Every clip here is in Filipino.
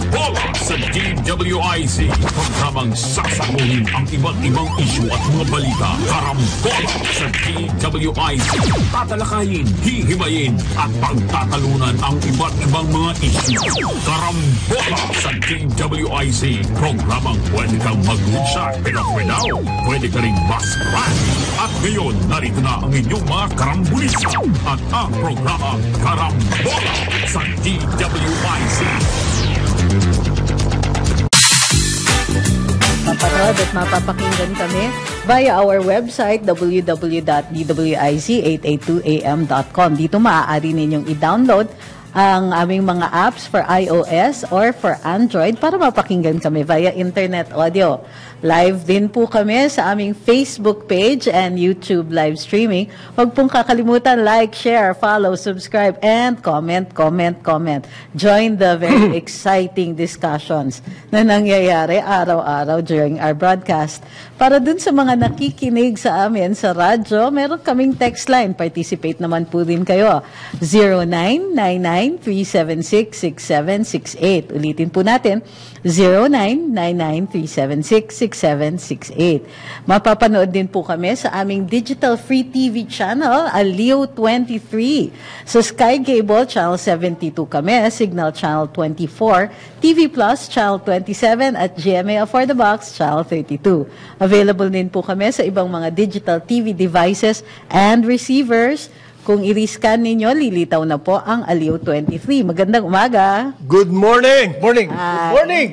Bola sa DWIZ. Programang sasaguhin ang iba't ibang isyu at mga balita. Karambola sa DWIZ. Tatalakayin, hihimayin at pagtatalunan ang iba't ibang mga isyu. Karambola sa DWIZ. Programang pwede kang mag-reach pero now, pwede ka rin mas-crash. At ngayon, narito na ang inyong mga karambulista at ang programa Karambola sa DWIZ. Mapanood at mapapakinggan kami via our website www.dwiz882am.com. Dito maaari ninyong i-download ang aming mga apps for iOS or for Android para mapakinggan kami via internet audio. Live din po kami sa aming Facebook page and YouTube live streaming. Huwag pong kakalimutan, like, share, follow, subscribe, and comment. Join the very exciting discussions na nangyayari araw-araw during our broadcast. Para dun sa mga nakikinig sa amin sa radyo, meron kaming text line. Participate naman po din kayo. 0999-376-6768. Ulitin po natin, 0999-376-6768. Mapapanood din po kami sa aming digital free TV channel, Aliw 23. Sa Sky Cable, Channel 72 kami, Signal Channel 24, TV Plus, Channel 27, at GMA For the Box, Channel 32. Available din po kami sa ibang mga digital TV devices and receivers. Kung i-scan ninyo, lilitaw na po ang Aliw 23. Magandang umaga. Good morning. Morning. Hi. Good morning.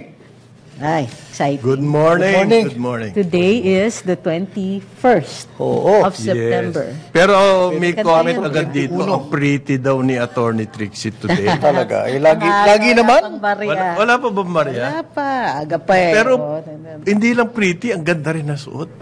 Ay, exciting. Good morning. Good morning. Good morning. Today is the 21st of September. Yes. Pero may Kanta comment yun. agad dito, ang pretty daw ni Attorney Trixie today. Talaga. Eh, lagi naman. Wala pa ba, Maria? Wala pa. Aga pa eh. Pero hindi lang pretty, ang ganda rin na suot.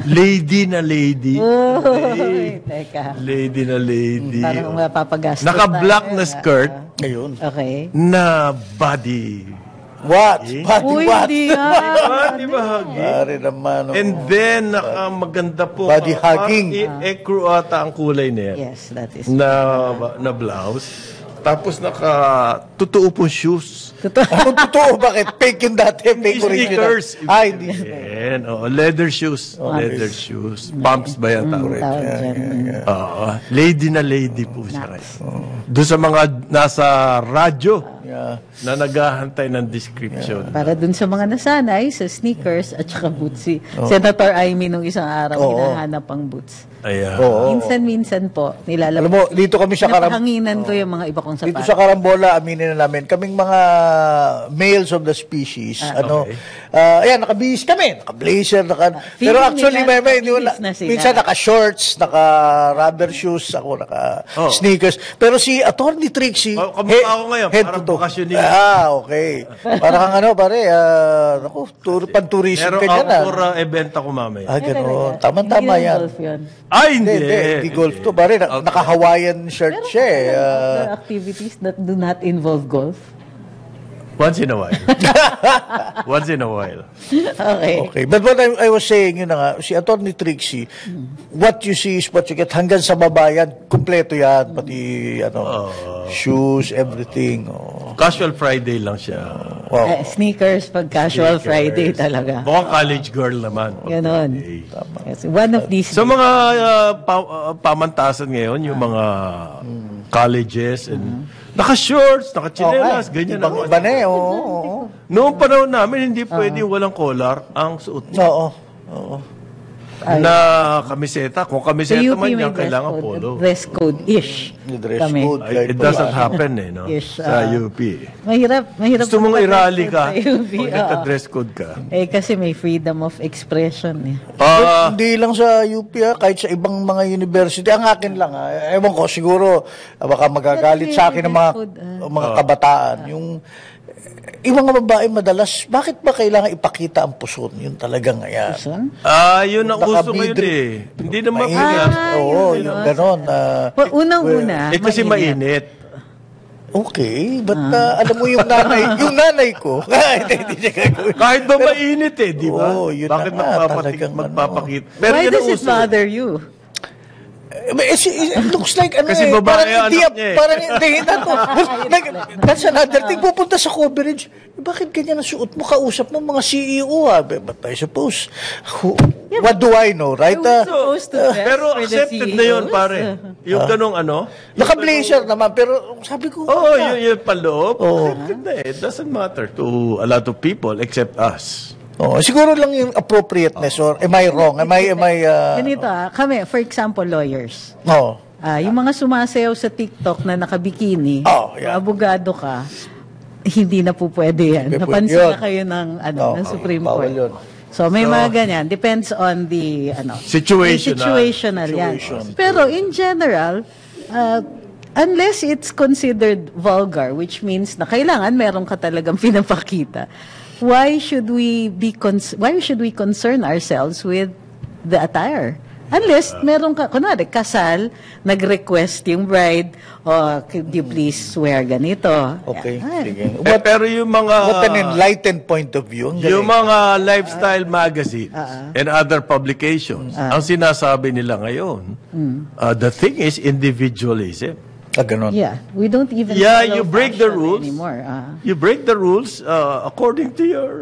Lady na lady. Uy, teka. Lady na lady. Parang mapapagastos. Naka-black tayo. na skirt Ngayon. Okay. na body. What? Uy, What? hindi nga. Di ba, Hagi? Pare naman. And then, maganda po. Body hugging. Parang ecru ata ang kulay niya. Yes, that is. Na blouse. Tapos totoo po shoes. Anong totoo? Bakit? Fake yun dati. Fake original. Sneakers. Ay, hindi. Yan, leather shoes. Leather shoes. Pumps ba yan tawag? Tawag dyan. Lady na lady po siya. Doon sa mga nasa radyo na naghahantay ng description. Para dun sa mga nasanay sa sneakers at saka bootsy. Senator Amy nung isang araw, hinahanap ang boots. Ayan. Minsan-minsan po, nilalabas. Alam mo, dito kami sa Napahanginan ko yung mga iba kong sapatos. Dito sa Karambola, aminin na namin, kaming mga males of the species, ayan, nakabihis kami, naka-blazer, pero actually, nila, minsan naka-shorts, naka-rubber shoes, ako naka-sneakers. Pero si Attorney Trixie, kamukha ako ngayon, head parang to toe. bakasyonin. Okay. Parang pare, pan-tourism Pero ka dyan. outdoor event ako mamaya. Gano'n. Tama-tama Hindi yan. golf yun. Ay, hindi. Hindi golf to. Pare, naka-Hawaiian shirt siya eh. Other activities that do not involve golf. Once in a while. Once in a while. Okay. Okay. But what I was saying, yun na nga, si Attorney Trixie, what you see is what you get. Hanggang sa babayan, kumpleto yan. Pati, shoes, everything. Casual Friday lang siya. Wow. Sneakers pag casual Friday talaga. Mukhang college girl naman. Ganon. Yes, one of these. So mga pamantasan ngayon, yung mga colleges and naka-shorts, naka-chinelas, ganyan na. Iba na eh, oo. Noong panahon namin, hindi pwede walang collar ang suot mo. Oo. Na kamiseta. Kung Sa kamiseta UP man may yan, kailangan polo. dress code-ish. Dress kami. code. It doesn't happen no? Yes, Sa UP. Mahirap. Gusto mong magpa-dress i-rally code ka, sa UP, pag naka-dress code ka. kasi may freedom of expression eh. Hindi lang sa UP kahit sa ibang mga university. Ang akin lang ewan ko, siguro baka magagalit sa akin ng mga kabataan. Yung mga babae madalas, bakit ba kailangan ipakita ang puson? Yun talaga ngayon. Puson? Yun ang uso ngayon eh. Hindi naman Oo, yung ganon. Unang-una, kasi mainit. Okay, but alam mo yung nanay ko, hindi niya gagawin. Kahit ba mainit di ba? Oo, yun Bakit na nga, magpapakita? Pero why yun does ang it uso. bother you? It looks like, ano Kasi eh, babae parang ang hindi, anak niya eh. parang hindi, that's another thing. Pupunta sa coverage, bakit ganyan ang suot mo? Kausap mo mga CEO, But I suppose, what do I know, right? We're supposed to dress Pero for the accepted na yun, CEOs. pare. Yung ganong ano. Naka-blazer naman, pero sabi ko, Oo, yun paloob. Accepted na eh. It doesn't matter to a lot of people except us. siguro lang yung appropriateness, or am I wrong? Ganito kami, for example, lawyers. No. Yung mga sumasayaw sa TikTok na nakabikini, Yeah. abogado ka, hindi na po pwede yan. Hindi Napansin pwede na kayo ng Supreme bawal Court. yun. So may mga ganyan. Depends on the situational yan. Pero in general, unless it's considered vulgar, which means na kailangan meron ka talagang pinapakita, why should we concern ourselves with the attire? Unless meron ka, kunwari, kasal, nag-request yung bride, could you please wear ganito? Okay, Yan. sige. Pero yung mga... What an enlightened point of view. Ang Yung galing. mga lifestyle magazines and other publications, ang sinasabi nila ngayon, the thing is individualism. Ganon. Yeah, we don't even Yeah, follow you break the fashion rules. anymore. You break the rules according to your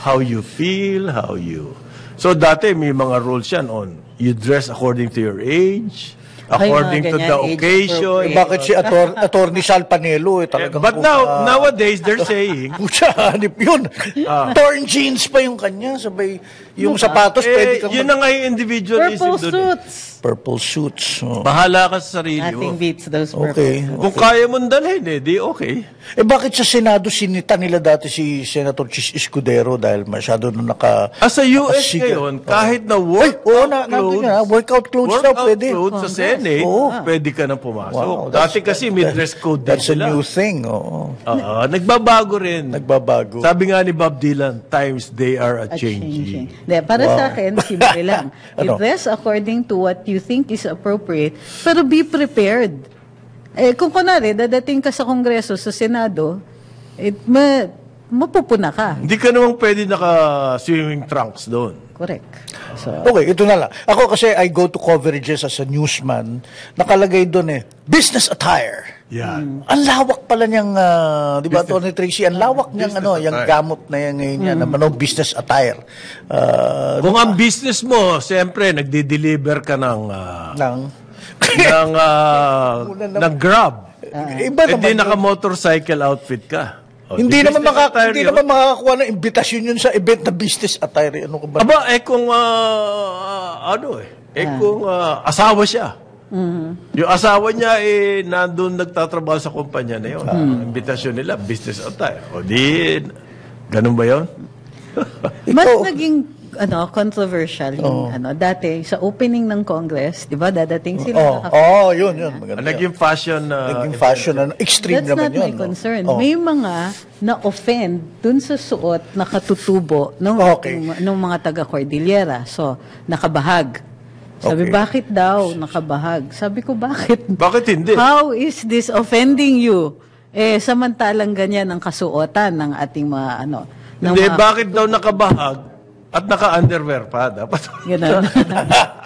how you feel, how you. So dati may mga rules yan on you dress according to your age, according to mga the ganyan, age occasion. Bakit si Attorney Sal Panelo talagang... But nowadays they're saying Pucha, hanip yun. Torn jeans pa yung kanya. Sabay, yung sapatos, pwede kang... yun na nga yung individualism Purple doon. suits. Purple suits. Bahala ka sa sarili mo. Nothing beats those purple Okay. suits. Kung kaya mong dalhin, di okay. Bakit sa Senado sinita nila dati si Senator Chis Escudero dahil masyado na Sa US nakasiga. ngayon, kahit na workout clothes daw pwede. Clothes sa Senate, pwede ka nang pumasok. Dati kasi may dress code din That's a sila. new thing. Oo. Nagbabago rin. Nagbabago. Sabi nga ni Bob Dylan, times they are a-changing. Para sa akin, simple lang. You Ano? dress according to what you think is appropriate, pero be prepared. Kung kunwari, dadating ka sa Kongreso, sa Senado, mapupuna ka. Hindi ka naman pwede naka-swimming trunks doon. Correct. So, Okay, ito na lang. Ako kasi I go to coverages as a newsman. Nakalagay doon business attire. Yan. Ang lawak pala niyang, di ba, Tony Tracy, ang lawak niyang, Business yung attire. gamot na yan ngayon yan, business attire. Kung ang business mo, siyempre, nagdi-deliver ka ng ng Grab. Iba Hindi naman. naka-motorcycle outfit ka. Hindi naman business attire yun. makakakuha ng imbitasyon yun sa event na business attire. Ano ka ba? Aba, kung kung asawa siya. Yung asawa niya nandun nagtatrabaho sa kumpanya na yun. Ang imbitasyon nila, business attire. O di, ganun ba yun? mas naging controversial yung dati sa opening ng Congress, 'di ba? Dadating sila Yun. Maganda. Naging fashion. Naging fashion. Extreme That's naman not yun. my concern. May mga na-offend dun sa suot na katutubo ng mga taga-Cordillera. So, nakabahag. Sabi, bakit daw nakabahag? Sabi ko, bakit? Bakit hindi? How is this offending you? Samantalang ganyan ang kasuotan ng ating mga Hindi, bakit daw nakabahag at naka-underwear pa? Dapat. Ganun.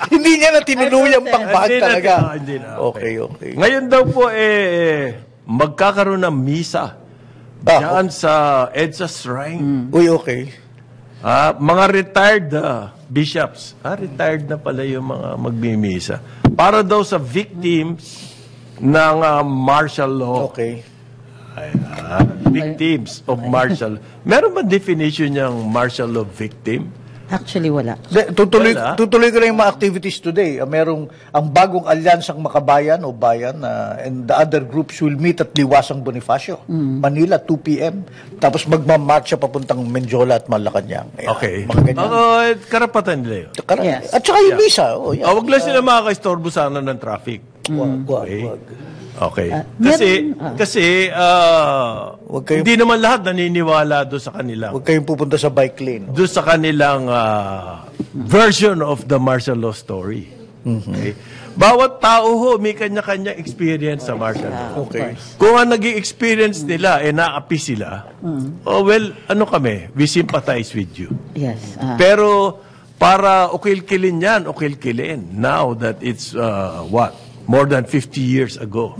Hindi niya na tinuluyang pangbahag Hindi na- talaga. hindi na. Okay. Ngayon daw po, magkakaroon ng misa diyan sa EDSA Shrine. Uy, okay. Mga retired bishops. Retired na pala yung mga magmimisa. Para daw sa victims ng martial law. Okay. Victims of martial. Meron ba definition niyang martial law victim? Actually, wala. Tutuloy ko na yung mga activities today. Merong ang bagong alyansang makabayan o bayan and the other groups will meet at Liwasang Bonifacio, Manila, 2 p.m. Tapos magmamarcha papuntang Menjola at Malacanang. Ayan, Okay. Mga ganyan. Karapatan nila yun. Yes. At saka yung visa. Huwag lang sila makaka-istorbo sana ng traffic. Wag. Okay. meron- Kasi kayo- hindi naman lahat naniniwala doon sa kanila. Huwag kayong pupunta sa bike lane. Doon sa kanilang version of the martial law story. Okay? Bawat tao may kanya-kanya experience sa martial law. Okay. Kung ang naging experience nila, naapi sila, we sympathize with you. Yes. Pero para ukil-kilin yan, ukil-kilin. Now that it's, more than 50 years ago.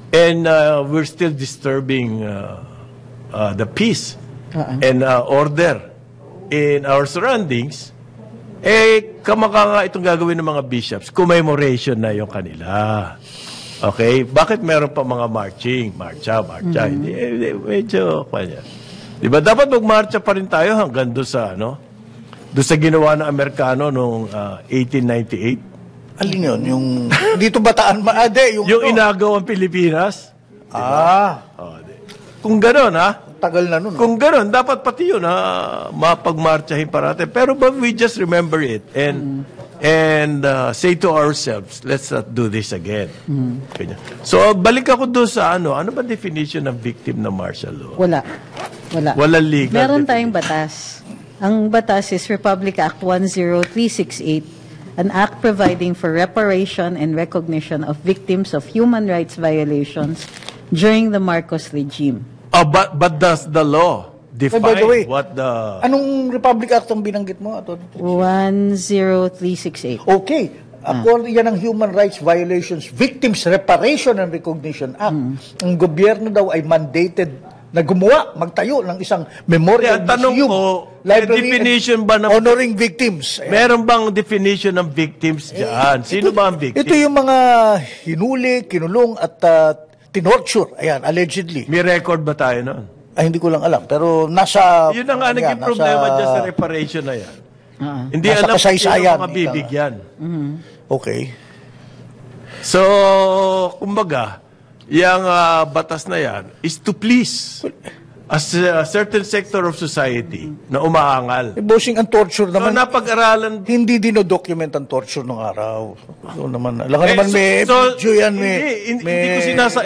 And we're still disturbing the peace and order in our surroundings. Kamaka nga itong gagawin ng mga bishops, commemoration na yung kanila. Okay? Bakit meron pa mga marching? Marcha. Hindi, medyo, kanya. Diba? Dapat magmarcha pa rin tayo hanggang doon sa, doon sa ginawa ng Amerikano noong 1898. Alin yun? Yung dito Bataan, yung inagaw ang Pilipinas. Diba? Kung gano'n, tagal na nun. Kung gano'n, dapat pati yun, mapagmarchahin parate. Pero but we just remember it and say to ourselves, let's not do this again. So, balik ako doon sa ano ba definition ng victim ng martial law? Wala. Walang legal Meron definition. tayong batas. Ang batas is Republic Act 10368, an act providing for reparation and recognition of victims of human rights violations during the Marcos regime. But does the law define by the way, what the... Anong Republic Act ang binanggit mo, Atty. 10368. Okay. According yan ang Human Rights Violations Victims Reparation and Recognition Act. Ang gobyerno daw ay mandated na gumawa, magtayo ng isang memorial tanong museum, ko, library, definition ba ng... honoring victims. Ayan. Meron bang definition ng victims dyan? Sino ba ang victim? Ito yung mga hinuli, kinulong at tinorture. Ayan, allegedly. May record ba tayo noon? Ay, hindi ko lang alam. Pero nasa... Yun ang naging problema dyan sa reparation na yan. Hindi Nasa alam kung sino kasaysayan, mga bibigyan. Okay. So, kumbaga, yung batas na yan is to please a certain sector of society na umaangal. Bossing, ang torture So, naman, napag-aralan... hindi dinodocument ang torture ng araw. So naman, alam ka naman may video yan,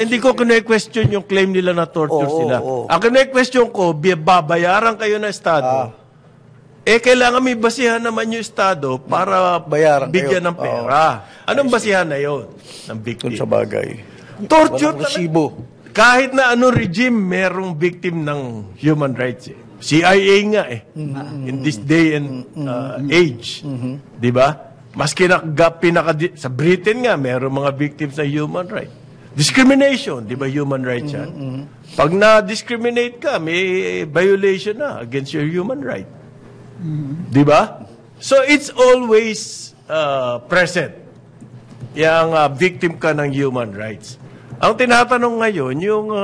hindi ko kine-question yung claim nila na torture sila. Ang kine-question ko, babayaran kayo ng Estado. Kailangan may basihan naman yung Estado para Bayaran bigyan kayo. ng pera. Anong basihan na yun? Ng victim. Sa bagay. Torture Walang resibo. Kahit na anong regime, merong victim ng human rights. CIA nga in this day and age. Di ba? Mas sa Britain nga, merong mga victims ng human rights. Discrimination, di ba human rights yan? Pag na-discriminate ka, may violation na against your human right. Di ba? So it's always present. Yung victim ka ng human rights. Ang tinatanong ngayon, yung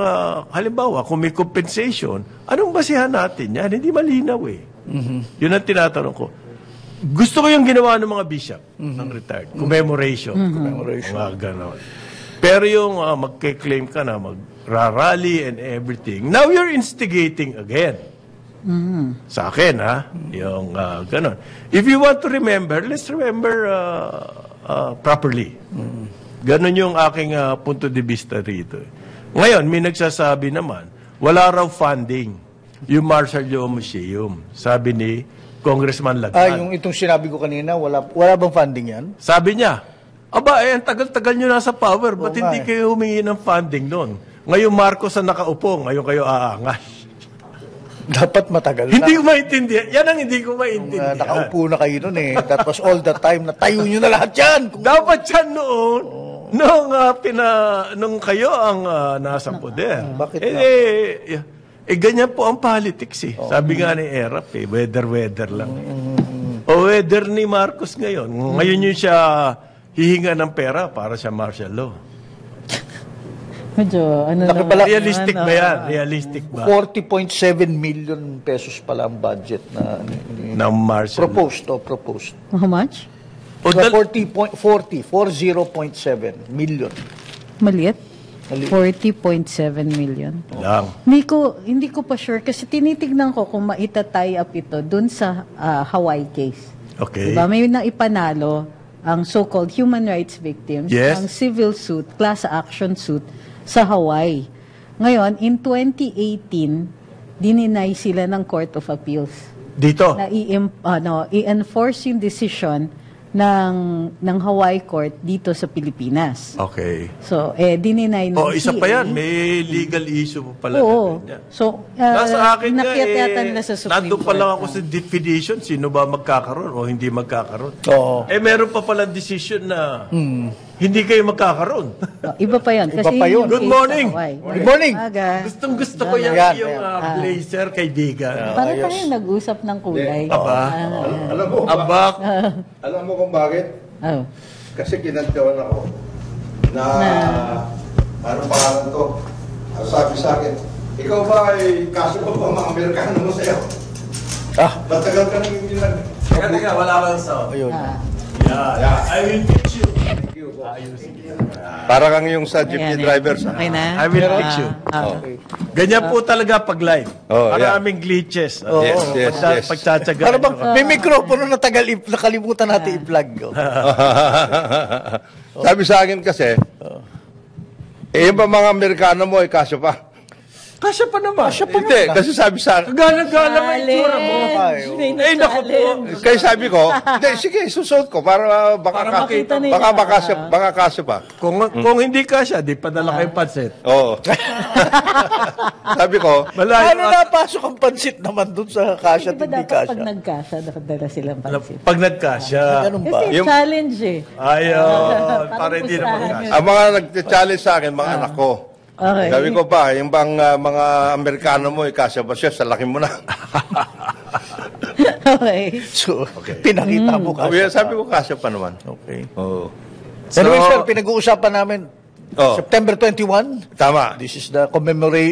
halimbawa, kung may compensation, anong basihan natin yan? Hindi malinaw Yun ang tinatanong ko. Gusto ko yung ginawa ng mga bishop ng retired. Commemoration. Mga ganon. Pero yung magke-claim ka na, magrarally and everything, now you're instigating again. Sa akin, yung ganon. If you want to remember, let's remember properly. Ganon yung aking punto de vista rito. Ngayon, may nagsasabi naman, wala raw funding yung Martial Law Museum. Sabi ni Congressman Lagman. Yung itong sinabi ko kanina, wala bang funding yan? Sabi niya, ang tagal-tagal nyo nasa power, ba't hindi kayo humingi ng funding noon? Ngayon Marcos ang nakaupo, ngayon kayo aangas. Dapat matagal na. Hindi ko maintindihan. Yan ang hindi ko maintindihan. Nakaupo na kayo noon That was all the time na tayo nyo na lahat yan. Dapat yan noon. Nung kayo ang nasa poder. Bakit ganyan po ang politics Sabi nga ni Erap weather lang. O weather ni Marcos ngayon. Ngayon yun siya hihinga ng pera para sa martial law. Medyo, Realistic ba yan? Realistic ba? 40.7 million pesos pala ang budget na ng martial proposed. How much? 40.7 million. Maliit? 40.7 million. Lang. Hindi ko pa sure kasi tinitignan ko kung maitatay up ito dun sa Hawaii case. Okay. Diba? May naipanalo ang so-called human rights victims, Yes. ang civil suit, class action suit sa Hawaii. Ngayon, in 2018, dininay sila ng Court of Appeals Dito? na i-enforce yung decision ng Hawaii Court dito sa Pilipinas. Okay. So, dininay ng Isa pa CA. yan. May legal issue pa pala. Oo. natin yan. So, Nasa akin nga, inakyat yata nila sa Supreme nandun pa lang ako Court. sa definition, sino ba magkakaroon o hindi magkakaroon. Oo. Meron pa pala decision na hindi kayo magkakaroon. Iba pa yun. Kasi Iba pa yun. yung Good case sa morning. Hawaii. Good morning. Aga. Gustong-gusto ko yung Yan, blazer, kaibigan. Para tayong nag-usap ng kulay. Aba. Alam mo, Abak. alam mo kung bakit? Oh. Kasi kinantawan ako na ano pangalan to? Ang sabi sa akin, ikaw ba ay kaso ba mga Amerikano mo sa'yo? Matagal ka nang hindi nag... Teka, wala kang sound. Ayun. Yeah. I will teach you. Para kang yung sa jeepney driver sa... Okay na? I will teach you. Ganyan po talaga pag live. Oh, yeah. Maraming glitches. Yes. Pagtsatsaga. Para bang may mikropono na nakalimutan natin i-plug. Sabi sa akin kasi, yung ba mga Amerikano mo ay kaso pa? Kasya pa naman. Hindi, kasi sabi sa akin, Gana-gana mo yung tsura mo. Ay, naku po. kaya sabi ko, hindi, sige, susuot ko para baka makita nila. baka kaso pa. Kung hindi kasya, di padala kayong pansit. Oo. Sabi ko, Malayo. Ano napasok ang pansit naman dun sa kasya at Di ba hindi dapat pag kasya? nagkasya, nakadala silang pansit? Pag nagkasya. Ganun ba? Kasi Yung- challenge eh. Ayun. Para hindi pustahan naman yun. kasya. ang mga nag-challenge sa akin, mga anak ko. Okay. Sabi ko pa, yung bang mga Amerikano mo, kasya ba siya? Sa laki mo na. Okay. So, pinakita mo Sabi ko, kasya pa naman. Okay. Oo. Anyway, sir, pinag-uusapan namin Oh. September 21. Tama. This is the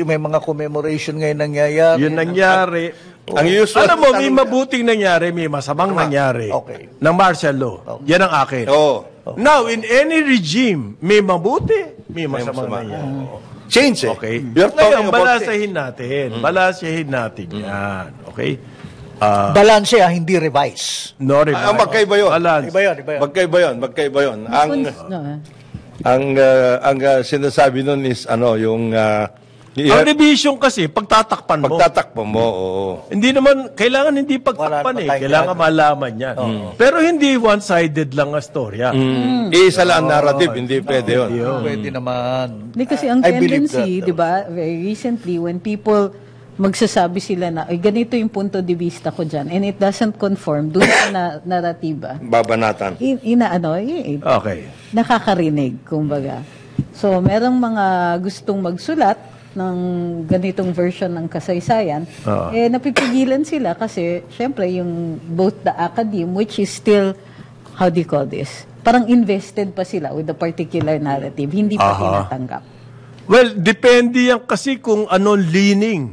may mga commemoration ngayon nangyayari. Yun nangyari. Ang usual. Alam mo, may mabuting nangyari, may masamang nangyari. Okay. Ng martial law. Yan ang akin. Oo. Now, in any regime, may mabuti, may masamang masama. nangyari. Change eh. Okay? You're Ngayon, talking about balasahin natin. Balasahin natin yan. Okay? Balance hindi revise. No revise. Ang magkaiba yun. Balance. Iba yun. Magkaiba yun. No, Ang sinasabi nun is yung Ang revision kasi, pagtatakpan mo. pagtatakbo mo. Oo. Hindi naman, kailangan hindi pagtakpan Wala eh. naman Kailangan malaman yan. Pero hindi one-sided lang ang storya. Isa lang ang narrative, hindi pwede yun. Pwede naman. Hindi kasi ang I believe tendency, that. di ba, very recently, when people magsasabi sila na, ay, ganito yung punto de vista ko dyan, and it doesn't conform dun sa naratiba, Babanatan. Okay. nakakarinig, kumbaga. So, merong mga gustong magsulat ng ganitong version ng kasaysayan, napipigilan sila kasi, syempre, yung both the academe, which is still, how do you call this? Parang invested pa sila with a particular narrative, hindi pa tinatanggap. Well, depende yan kasi kung anong leaning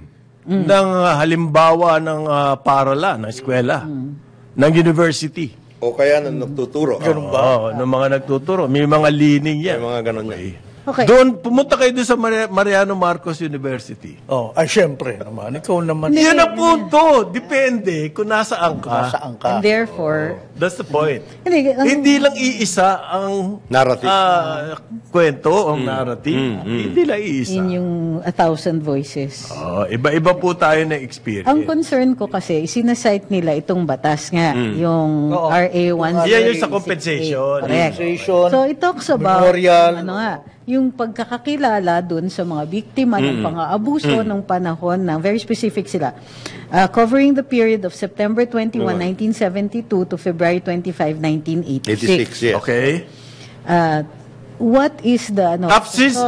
ng halimbawa ng paaralan, ng eskwela, ng university. O kaya nang nagtuturo. Ganun ba? Oo, ng mga nagtuturo. May mga leaning yan. May mga ganun yan. Okay. Doon, pumunta kayo doon sa Mariano Marcos University. Ay, syempre naman. Ikaw naman. Yan ang punto. Depende kung nasaan ka. Saan ka? And therefore, That's the point. ang- Hindi lang iisa ang Narrative. kwento, ang narrative. Hindi lang iisa. in yung 1,000 voices. Iba-iba po tayo na experience. Ang concern ko kasi, sinasite nila itong batas nga, yung Oo. RA 108. Yan yung sa compensation. Correct. Compensation, So, it talks about, memorial. yung pagkakakilala dun sa mga biktima ng pang-aabuso ng panahon ng, very specific sila, covering the period of September 21, 1972 to February 25, 1986. 86, yes. Okay? What is the,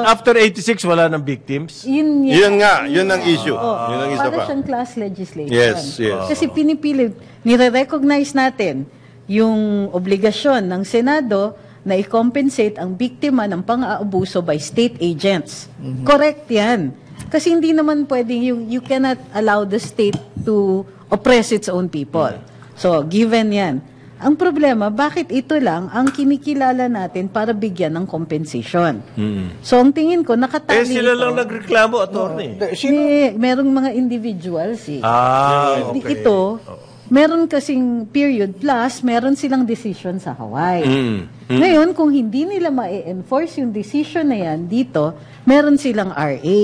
After 86, wala ng victims? Yun nga, yun ang issue. Yun ang isa para pa. siyang class legislation. Yes, yes. Kasi pinipilit, nire-recognize natin yung obligasyon ng Senado na i-compensate ang biktima ng pang-aabuso by state agents. Correct yan. Kasi hindi naman pwedeng, you cannot allow the state to oppress its own people. So, given yan. Ang problema, bakit ito lang ang kinikilala natin para bigyan ng compensation? So, ang tingin ko, nakatali Sila ito. lang nagreklamo, attorney. Merong mga individuals eh. Okay. Ito, meron kasing period plus, meron silang decision sa Hawaii. Ngayon, kung hindi nila ma-enforce yung decision na yan dito, meron silang RA.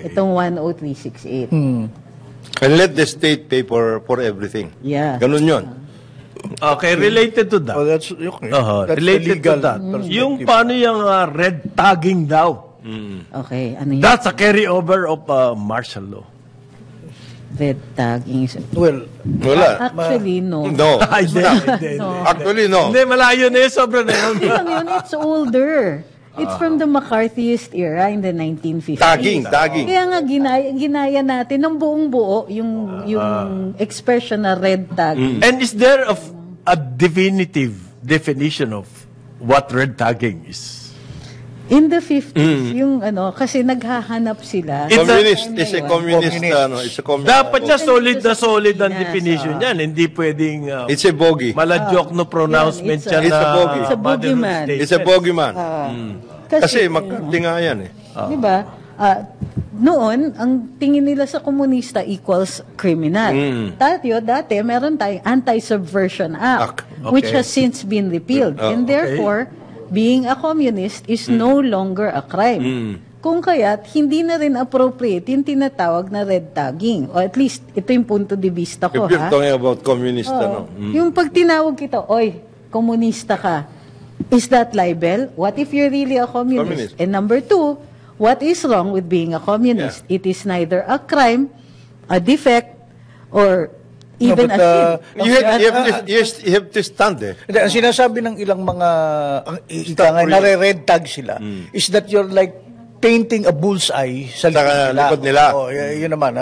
Itong 10368. And let the state pay for everything. Yeah. Ganun yun. Okay, related to that. Oh, that's okay. That's Related the legal to that. perspective. Yung paano yung red tagging daw. Okay, ano yun? That's a carryover of martial law. Red tagging. Well, Wala. Actually, no. No. Ay, hindi. Actually, no. Hindi, malayo na yun. Sobra na yun. Hindi lang yun, it's older. It's from the McCarthyist era in the 1950s. Tagging. Kaya nga ginaya natin ng buong buo yung expression na red tag. And is there a definitive definition of what red tagging is? In the 50s, yung kasi naghahanap sila. Communist. It's a communist. It's a communist. Dapat niya solid ang Yes, definition yan. Hindi pwedeng It's a bogey. maladyok no pronouncement Yan, yan it's a na bogey. It's a boogeyman. It's a bogeyman. Kasi McCarthy nga yan eh. Di ba? Noon, ang tingin nila sa komunista equals criminal. Dati, meron tayong Anti-Subversion Act, which has since been repealed. And therefore, being a communist is no longer a crime. Kung kaya't, hindi na rin appropriate yung tinatawag na red tagging. O at least, ito yung punto de vista ko, If you're talking about communist, Yung pag tinawag kita, oy, komunista ka, is that libel? What if you're really a communist? And number two, what is wrong with being a communist? It is neither a crime, a defect, or even a sin. You have to stand there. Hindi, ang sinasabi ng ilang mga nare-red tag sila is that you're like painting a bullseye sa likod nila. Oh, yun naman.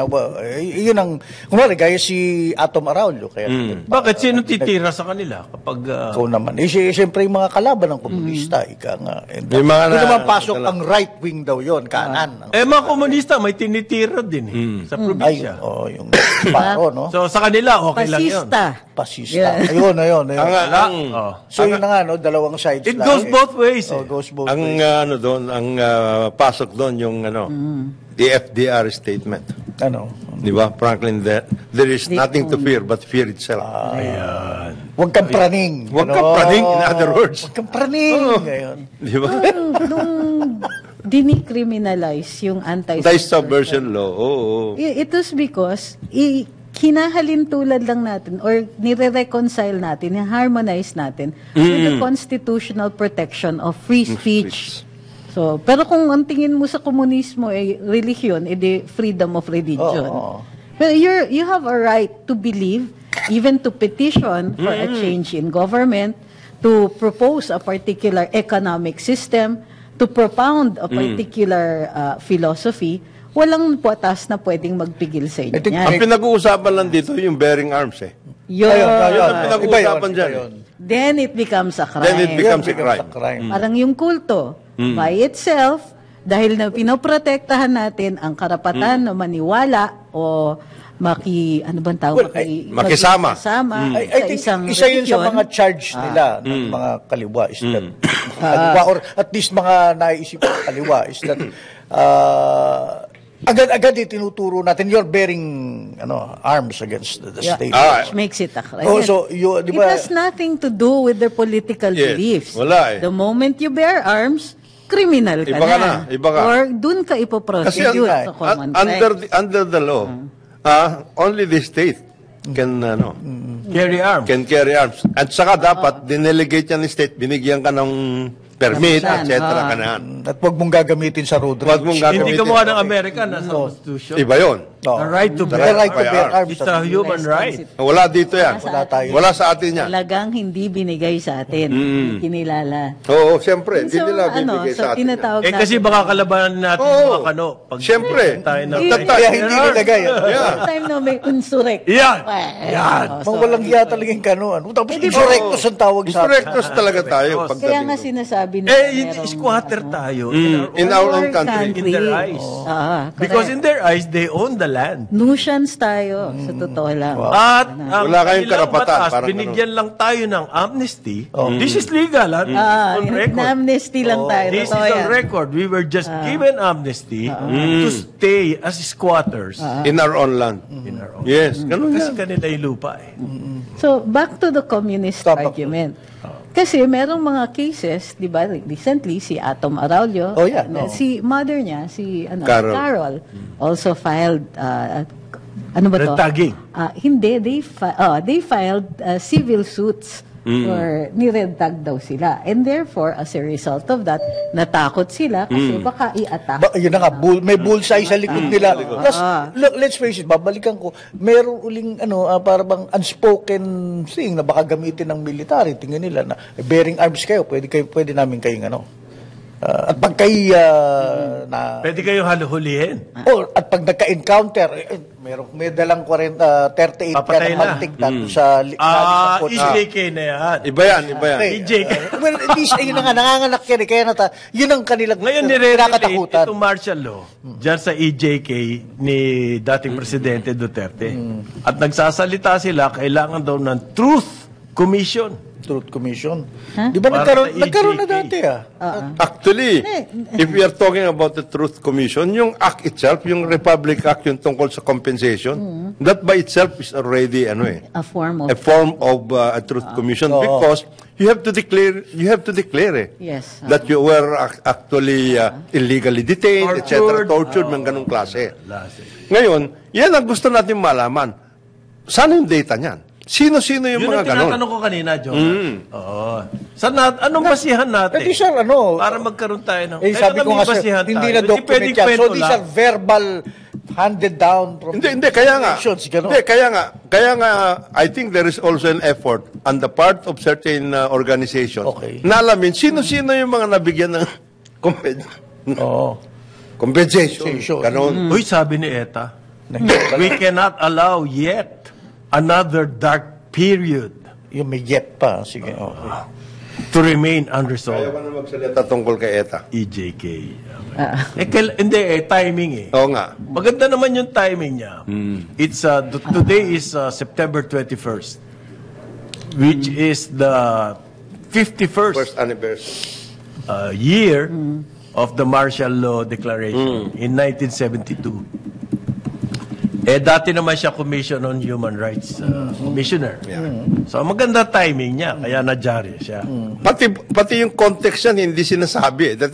Yun ang, kumari, gaya si Atom Araulio. Kaya, Bakit? Sino titira sa kanila kapag... ikaw naman. Siyempre yung mga kalaban ng komunista, ika nga. Yung mga Doon naman pasok ang right wing daw yun, kanan. mga komunista, may tinitira din sa probinsya. Yung paro, no? So, sa kanila, okay lang yun. Pasista. Pasista. Ayun. So yun na nga, no? Dalawang sides It lang. goes both ways. Goes both Ang ways. ang pasok doon yung the FDR statement. Di ba? Franklin, there is nothing to fear but fear itself. Huwag kang praning. Huwag kang praning, in other words. Huwag kang praning. Ngayon. Di ba? Nung dinicriminalize yung Anti-subversion law. It was because kinahalin tulad lang natin or nire-reconcile natin, harmonize natin with the constitutional protection of free speech. So, pero kung ang tingin mo sa komunismo ay religion, edi freedom of religion. Pero you have a right to believe, even to petition for a change in government, to propose a particular economic system, to propound a particular philosophy. Walang batas na pwedeng magpigil sa inyo. Ang pinag-uusapan lang dito yung bearing arms eh. Yun. Yun ang pinag-uusapan dyan. Then it becomes a crime. Then it becomes a crime. Parang yung kulto, by itself, dahil na pinoprotektahan natin ang karapatan na maniwala o makisama. I think isa yun sa mga charge nila ng mga kaliwa is that kaliwa or at least mga naisip ng kaliwa is that agad-agad tinuturo natin you're bearing arms against the state. Which makes it a crime. It has nothing to do with their political beliefs. Wala eh. The moment you bear arms, criminal ka Iba ka. Or dun ka ipoprosecute sa common crime. Under the law, only the state can Carry arms. Can carry arms. At saka dapat dinelegate yan ng state, binigyan ka ng permit, etc. Kanahan. At huwag mong gagamitin sa road rage. Hindi ka mukha ng Amerika nasa Constitution. Iba yun. The right to bear arms. It's a human right. Wala dito yan. Wala sa atin yan. Talagang hindi binigay sa atin. Kinilala. Oo, siyempre. Hindi nila binigay sa atin. Tinatawag natin. Kasi baka kalabanan natin mga kano. Siyempre. Kaya hindi nilagay. Time na may unsurek. Yan. Walang hiya talagang kanuan. Tapos insurrectos ang tawag sa atin. Insurrectos talaga tayo. Kaya nga sinasabi na squatter tayo. In our own country. In their eyes. Because in their eyes, they own the land. Nuisance tayo, sa totoo lang. At wala kayong karapatan. Batas, binigyan lang tayo ng amnesty. This is legal. On record. Amnesty lang tayo. This is on record. We were just given amnesty to stay as squatters. In our own land. Yes. Ganun Kasi yan. kanila yung lupa eh. So, back to the communist argument. Kasi merong mga cases, di ba, recently, si Atom Araulio, si mother niya, si Carol, also filed ano ba to? Red tagging. Hindi, they filed civil suits or ni-red tag daw sila. And therefore, as a result of that, natakot sila kasi baka i-attack. Yun na nga, may bullseye sa likod nila. Plus, look, let's face it, babalikan ko, meron uling, para bang unspoken thing na baka gamitin ng military. Tingnan nila na, bearing arms kayo, pwede namin kayong at pag kayo Pwede kayong haluhulihin. at pag nagka-encounter, may dalang 38 Papatay na. mantik sa EJK na yan. Iba yan. EJK. Well, at least, yun na nga, nanganganak yan. Kaya yun ang kanilang Ngayon nire-relate itong martial law dyan sa EJK ni dating Presidente Duterte. At nagsasalita sila, kailangan daw ng Truth Commission. Truth Commission. Di ba nagkaroon na dati Actually, if we are talking about the Truth Commission, yung act itself, yung Republic Act, yung tungkol sa compensation, that by itself is already a form of a Truth Commission because you have to declare Yes. that you were actually illegally detained, etc., tortured, ng ganung klase. Ngayon, yan ang gusto natin malaman. Saan yung data niyan? Sino-sino yung mga ganon? Yun ang tinatanong ko kanina, John. Oo. Anong basihan natin? Pwede sir, para magkaroon tayo ng... sabi ko nga sir, hindi na document yan. So these are verbal handed down from... Hindi, kaya nga. Kaya nga, I think there is also an effort on the part of certain organizations na alamin, sino-sino yung mga nabigyan ng compensation. Ganon. Uy, sabi ni ETA, we cannot allow yet another dark period yung may yet pa. Sige, to remain unresolved. Kaya ka na magsalita tungkol kay ETA. EJK. Hindi, timing Oo nga. Maganda naman yung timing niya. It's today is September 21st, which is the 51st First anniversary. year of the martial law declaration in 1972. Dati naman siya Commission on Human Rights Commissioner. So, maganda timing niya, kaya nadyari siya. Pati yung context yan, hindi sinasabi. That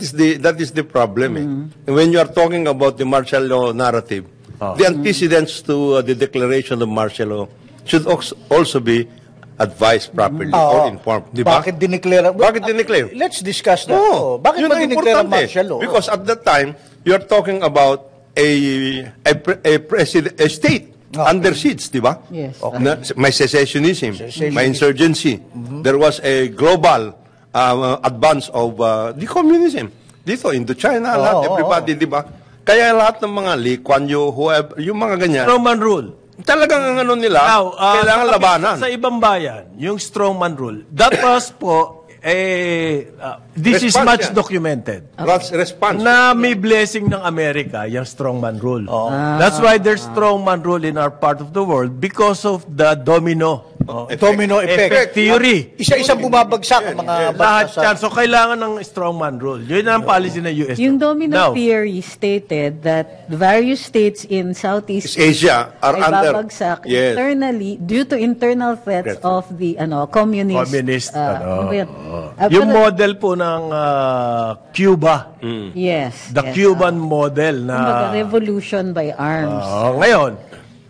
is the problem. When you are talking about the martial law narrative, the antecedents to the declaration of martial law should also be advised properly or informed. Diba? Bakit dineclare? Let's discuss that. Bakit ba dineclare ang martial law? Because at that time, you are talking about a state under siege, di ba? Yes. May secessionism, may insurgency. There was a global advance of the communism. Dito, Indochina, everybody, di ba? Kaya lahat ng mga Lee Kuan Yew, whoever, yung mga ganyan. Strongman rule. Talagang ang nila, kailangan labanan. Sa ibang bayan, yung strongman rule, that was po, this is much documented. Response. Na may blessing ng Amerika, yung strongman rule. That's why there's strongman rule in our part of the world because of the domino effect theory. Isa-isang bumabagsak ang mga lahat yan. So, kailangan ng strongman rule. Yun ang policy ng US. Yung domino theory stated that various states in Southeast Asia are under babagsak internally due to internal threats of the communist. Yung model po ng Cuba. Yes. The Cuban model na revolution by arms. Ngayon,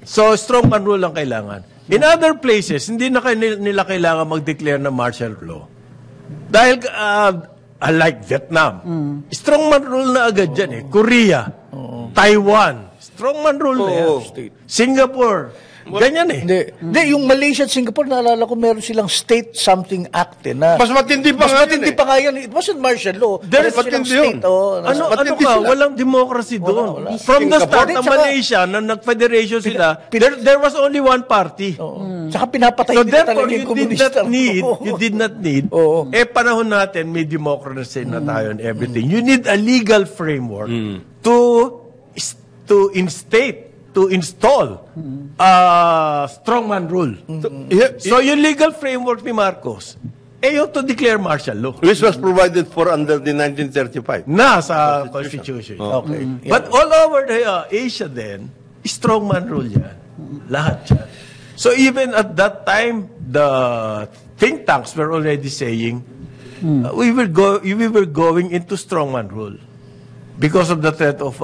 so strongman rule ang kailangan. In other places, hindi na nila kailangan mag-declare ng martial law. Dahil, like Vietnam, strongman rule na agad dyan Korea, Taiwan, strongman rule na yan. Singapore, ganyan Hindi, yung Malaysia at Singapore, naalala ko, meron silang State Something Act na... Mas matindi pa nga yan. It wasn't martial law. There's state. Walang democracy doon. From the start ng Malaysia, na nag-federation sila, there was only one party. Saka pinapatay nila talaga yung komunista. You did not need. Panahon natin, may democracy na tayo and everything. You need a legal framework to install strongman rule. So, yung legal framework ni Marcos, yung to declare martial law. Which was provided for under the 1935. Sa Constitution. But all over Asia then, strongman rule yan. Lahat yan. So, even at that time, the think tanks were already saying, we were going into strongman rule. Because of the threat of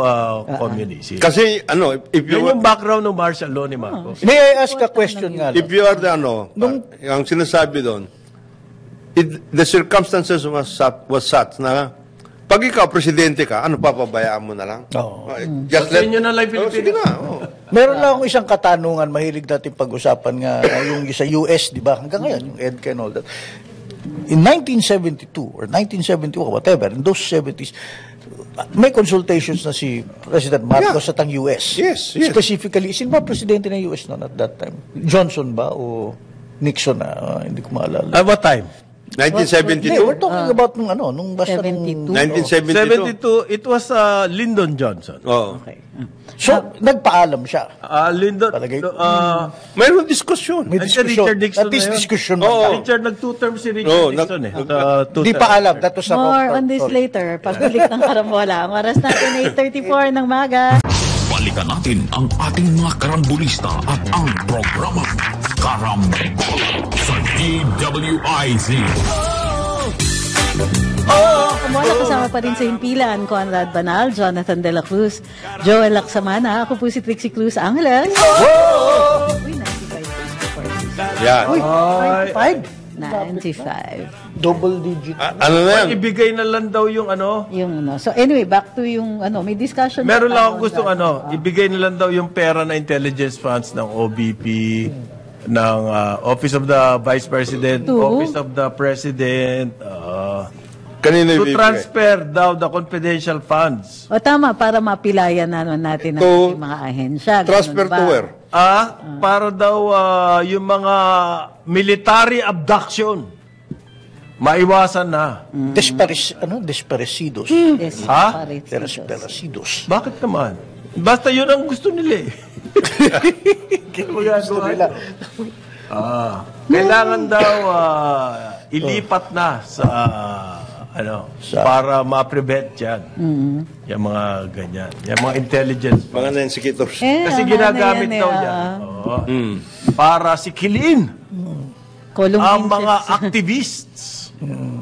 communism. Kasi, if you Yun yung background ng martial law ni Marcos. May I ask a question nga? if you are the, ang sinasabi doon, the circumstances was such na, pag ikaw, presidente ka, papabayaan mo na lang? Oo. Just let, Yun na lang sige Pilipinas. nga, Meron lang akong isang katanungan, mahilig natin pag-usapan nga, yung sa US, di ba? Hanggang ngayon, yung EDCA and all that. In 1972 or 1971, whatever, in those 70s, may consultations na si President Marcos at ang US. Yes. Specifically, sino ba presidente ng US noon at that time? Johnson ba o Nixon na? Hindi ko maalala. At what time? 1972? Hindi, we're talking about nung basta 72. 1972? 72, it was Lyndon Johnson. Oo. Okay. So, nagpaalam siya. Lyndon, Palagay- Mayroon diskusyon. May Andiyan diskusyon. Richard Nixon At least na yun. diskusyon Oo. lang. Richard, nag-two terms si Richard Oo, Nixon Di pa alam. That was a More wrong on this sorry. later. Pagbalik ng karambola. Ang oras natin ay 8:34 ng maga. Balikan natin ang ating mga karambulista at ang programa Karambola sa DWIZ. Kamola, kasama pa rin sa himpilan, Conrad Banal, Jonathan De La Cruz, Joel Laksamana, ako po si Trixie Cruz Angeles. Uy, 95. Yan. Uy, 95. 95. Double digit. Ano na yan? Ibigay na lang daw yung Yung So anyway, back to yung may discussion. meron pa lang tayo akong gusto on that. ibigay na lang daw yung pera na intelligence funds ng OBP, ng Office of the Vice President, To? Office of the President, Kanina to ibibigay? transfer daw the confidential funds. O tama, para mapilayan natin ang To ating mga ahensya. Ganun Transfer ba? to where? Para daw yung mga military abduction maiwasan na. Desparecidos. Yes, Ha? Desparecidos. Bakit naman? Basta yun ang gusto nila eh. Gusto nila. Kailangan daw ilipat na sa para ma-prevent yan. Yung mga ganyan. Yung mga intelligence. Mga nensikitors. Kasi ginagamit daw yan. Oo. Para sikilin Column ang inches. mga activists.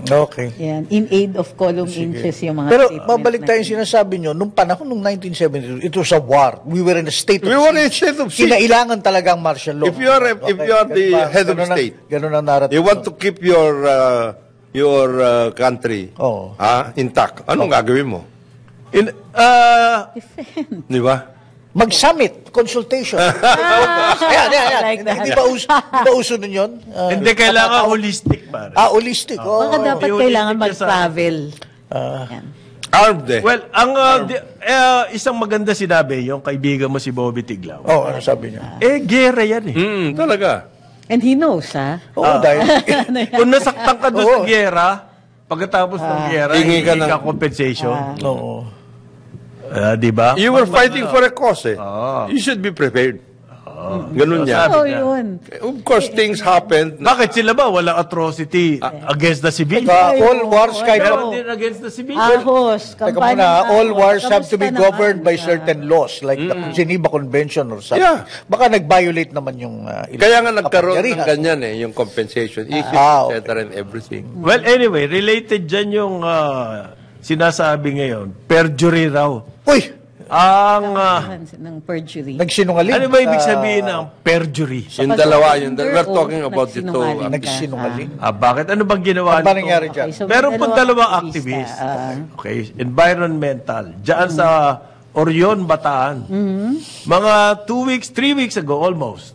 Okay. Yan, in aid of column inches yung mga Pero statement babalik tayo natin. sinasabi nyo, nung panahon ng 1972, it was a war. We were in a state of We were in a state of siege. Kinailangan talagang martial law. If you are the head of state, ganun ang narrative. you want to keep your country Oo. intact. Anong gagawin mo? Di ba? Mag-summit, consultation. Yan. Like that. Hindi ba uso nun yun? Hindi kailangan holistic, pare. Holistic. Oh. Baka dapat Yung kailangan ulitin niya sa- mag-travel. Yan. Armed eh. Well, ang isang maganda sinabi, yung kaibigan mo si Bobby Tiglao. Ano sabi niya? Gera yan eh. Talaga. And he knows, ha? Oo, dahil... Kung nasaktan ka doon sa gera, pagkatapos ng gera, Hingi ka hingi ka ng- compensation. Oo. Di ba? You were fighting for a cause eh. You should be prepared. Ganun yan. Oo, niya. yun. Of course, things happened. Bakit sila ba walang atrocity against the civil? All wars kahit Meron din against the civil. Ahos. Teka kampanya muna, ng all ahos. wars have to be Kamusta governed naman? by certain laws like the Geneva Convention or something. Yeah. Baka nag-violate naman yung Kaya nga nagkaroon ng kapangyarihan. ganyan eh, yung compensation issues, Okay. etc. and everything. Well, anyway, related dyan yung sinasabi ngayon, perjury raw. Uy, Ang, ng perjury. nagsinungaling. ano ba ibig sabihin ng perjury? Yung dalawa, we're talking about the two. Nagsinungaling. Nagsinungaling. Bakit? Ano bang ginawa Ano ba nito? nangyari dyan? Okay, so Meron may pong dalawang activist. Okay, environmental. Diyan sa Orion, Bataan. Mga 2 weeks, 3 weeks ago almost.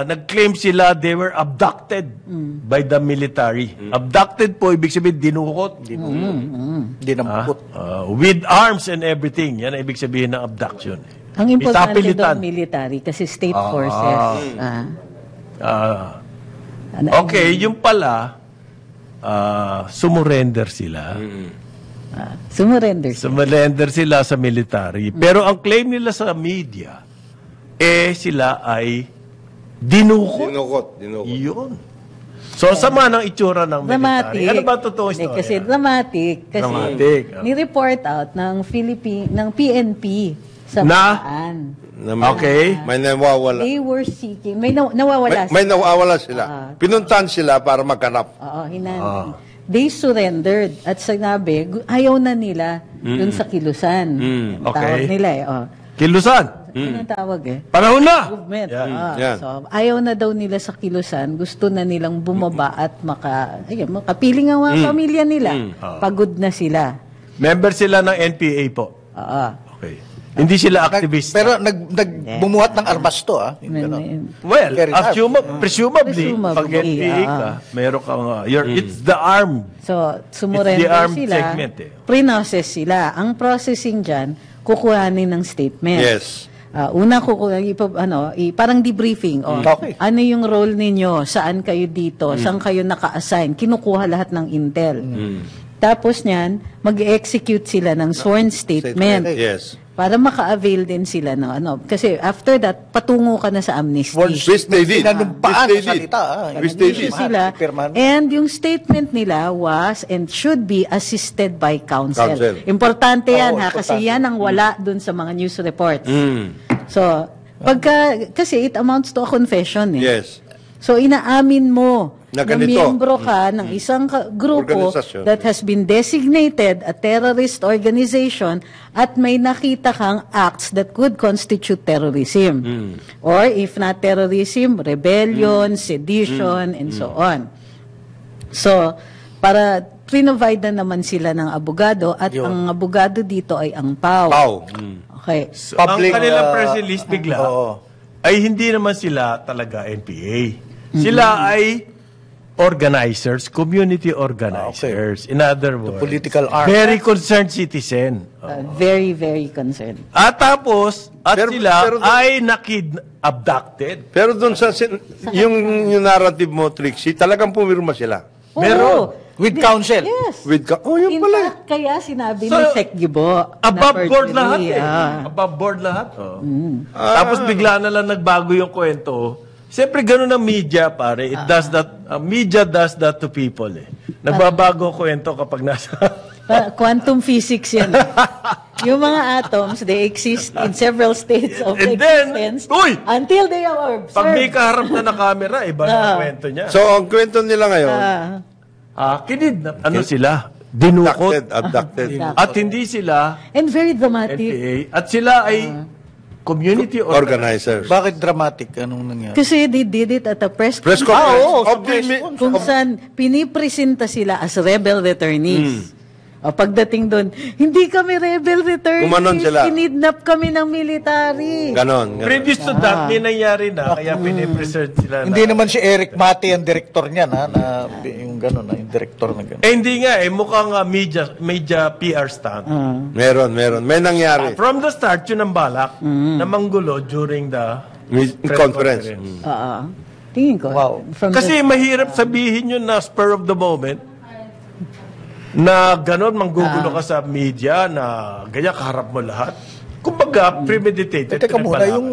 Nag-claim sila they were abducted by the military. Abducted po, ibig sabihin dinukot. Hindi nampukot. With arms and everything. Yan ang ibig sabihin ng abduction. Ang importante Itapilitan. doon military kasi state forces. Okay, yung pala, sumurrender sila. Sumurrender siya. Sumurrender sila sa military. Pero ang claim nila sa media, sila ay dinukot. Dinukot. Yun. So, sama ng itsura ng military. Dramatic. Ano ba totoo Hindi, istorya? kasi dramatic. Kasi Dramatic. ni-report out ng PNP sa Na? Bataan. Okay. May nawawala. They were seeking, may nawawala May nawawala sila. Pinuntahan sila para maghanap. Oo, they surrendered at sinabi, ayaw na nila dun sa kilusan. Ang tawag Okay. nila eh. Oh. Kilusan. Ano tawag eh? Panahon na! Movement. Yan. Yan. So, ayaw na daw nila sa kilusan. Gusto na nilang bumaba at makapiling ang mga pamilya nila. Pagod na sila. Member sila ng NPA po. Oo. Okay. Hindi sila activist. Pero bumuhat ng armas to, Yung ganon. Well, Very hard. presumably, Presumably, pag NPA ka, meron kang, it's the arm. So, It's sumurrender the armed sila. segment, Pre-process sila. Ang processing dyan, kukuhanin ng statement. Yes. Una parang debriefing. Okay. Ano yung role ninyo? Saan kayo dito? Saan kayo naka-assign? Kinukuha lahat ng intel. Tapos niyan, mag-execute sila ng sworn statement. Yes. Para maka-avail din sila ng Kasi after that, patungo ka na sa amnesty. Which they did. Sinanumpaan Which they sa did. salita, Which they Issue did. sila. Pirmahan. And yung statement nila was and should be assisted by counsel. Counsel. Importante yan Oo, kasi importante. yan ang wala dun sa mga news reports. So, kasi it amounts to a confession eh. Yes. So, inaamin mo Na na ganito. miyembro ka ng isang grupo Organisasyon. that has been designated a terrorist organization at may nakita kang acts that could constitute terrorism. Or if not terrorism, rebellion, sedition, and so on. So, para provide na naman sila ng abogado at ang abogado dito ay ang PAW. Pau. Okay. So, Public, ang kanilang press release bigla ay hindi naman sila talaga NPA. Sila ay organizers, community organizers. In other words, political arm. very concerned citizen. Very, very concerned. At tapos, Pero sila ay abducted. Pero doon sa yung narrative mo, Trixie, talagang pumirma sila. Oo. Meron. With counsel. Yes. Yun In pala. fact, kaya sinabi So, ni Sec Gibo Above na board perjury, lahat eh. Above board lahat. Tapos bigla na lang nagbago yung kwento. Siyempre, ganun ang media, pare. It does that, media does that to people eh. Nagbabago ang kwento kapag nasa... Quantum physics yan. Yung mga atoms, they exist in several states of And then, existence uy! until they are observed. Pag may kaharap na camera, iba na ang kwento niya. So, ang kwento nila ngayon, Kinidnap. Ano sila? Dinukot. abducted. At hindi sila And very dramatic. NPA. At sila ay community Organizers. Bakit dramatic? Anong nangyari? Kasi they did it at a press Press conference conference. sa Of the- press conference. kung saan pinipresenta sila as rebel returnees. O pagdating doon, hindi kami rebel returnees. Kumanon sila. Kinidnap kami ng military. Ganon. Previous to that, may nangyari na, kaya pinipreserve sila Hindi na. naman si Eric Mate ang director niyan, na yung gano'n, yung director na gano'n. Hindi nga mukhang media PR stunt. Meron. May nangyari. From the start, yun ang balak na manggulo during the Conference. Oo. Tingin ko. Wow. From Kasi mahirap sabihin yun na spur of the moment na gano'n manggugulo ka sa media na ganyan kaharap mo lahat. Kumbaga, premeditated. Teka muna, pinagbalakan. yung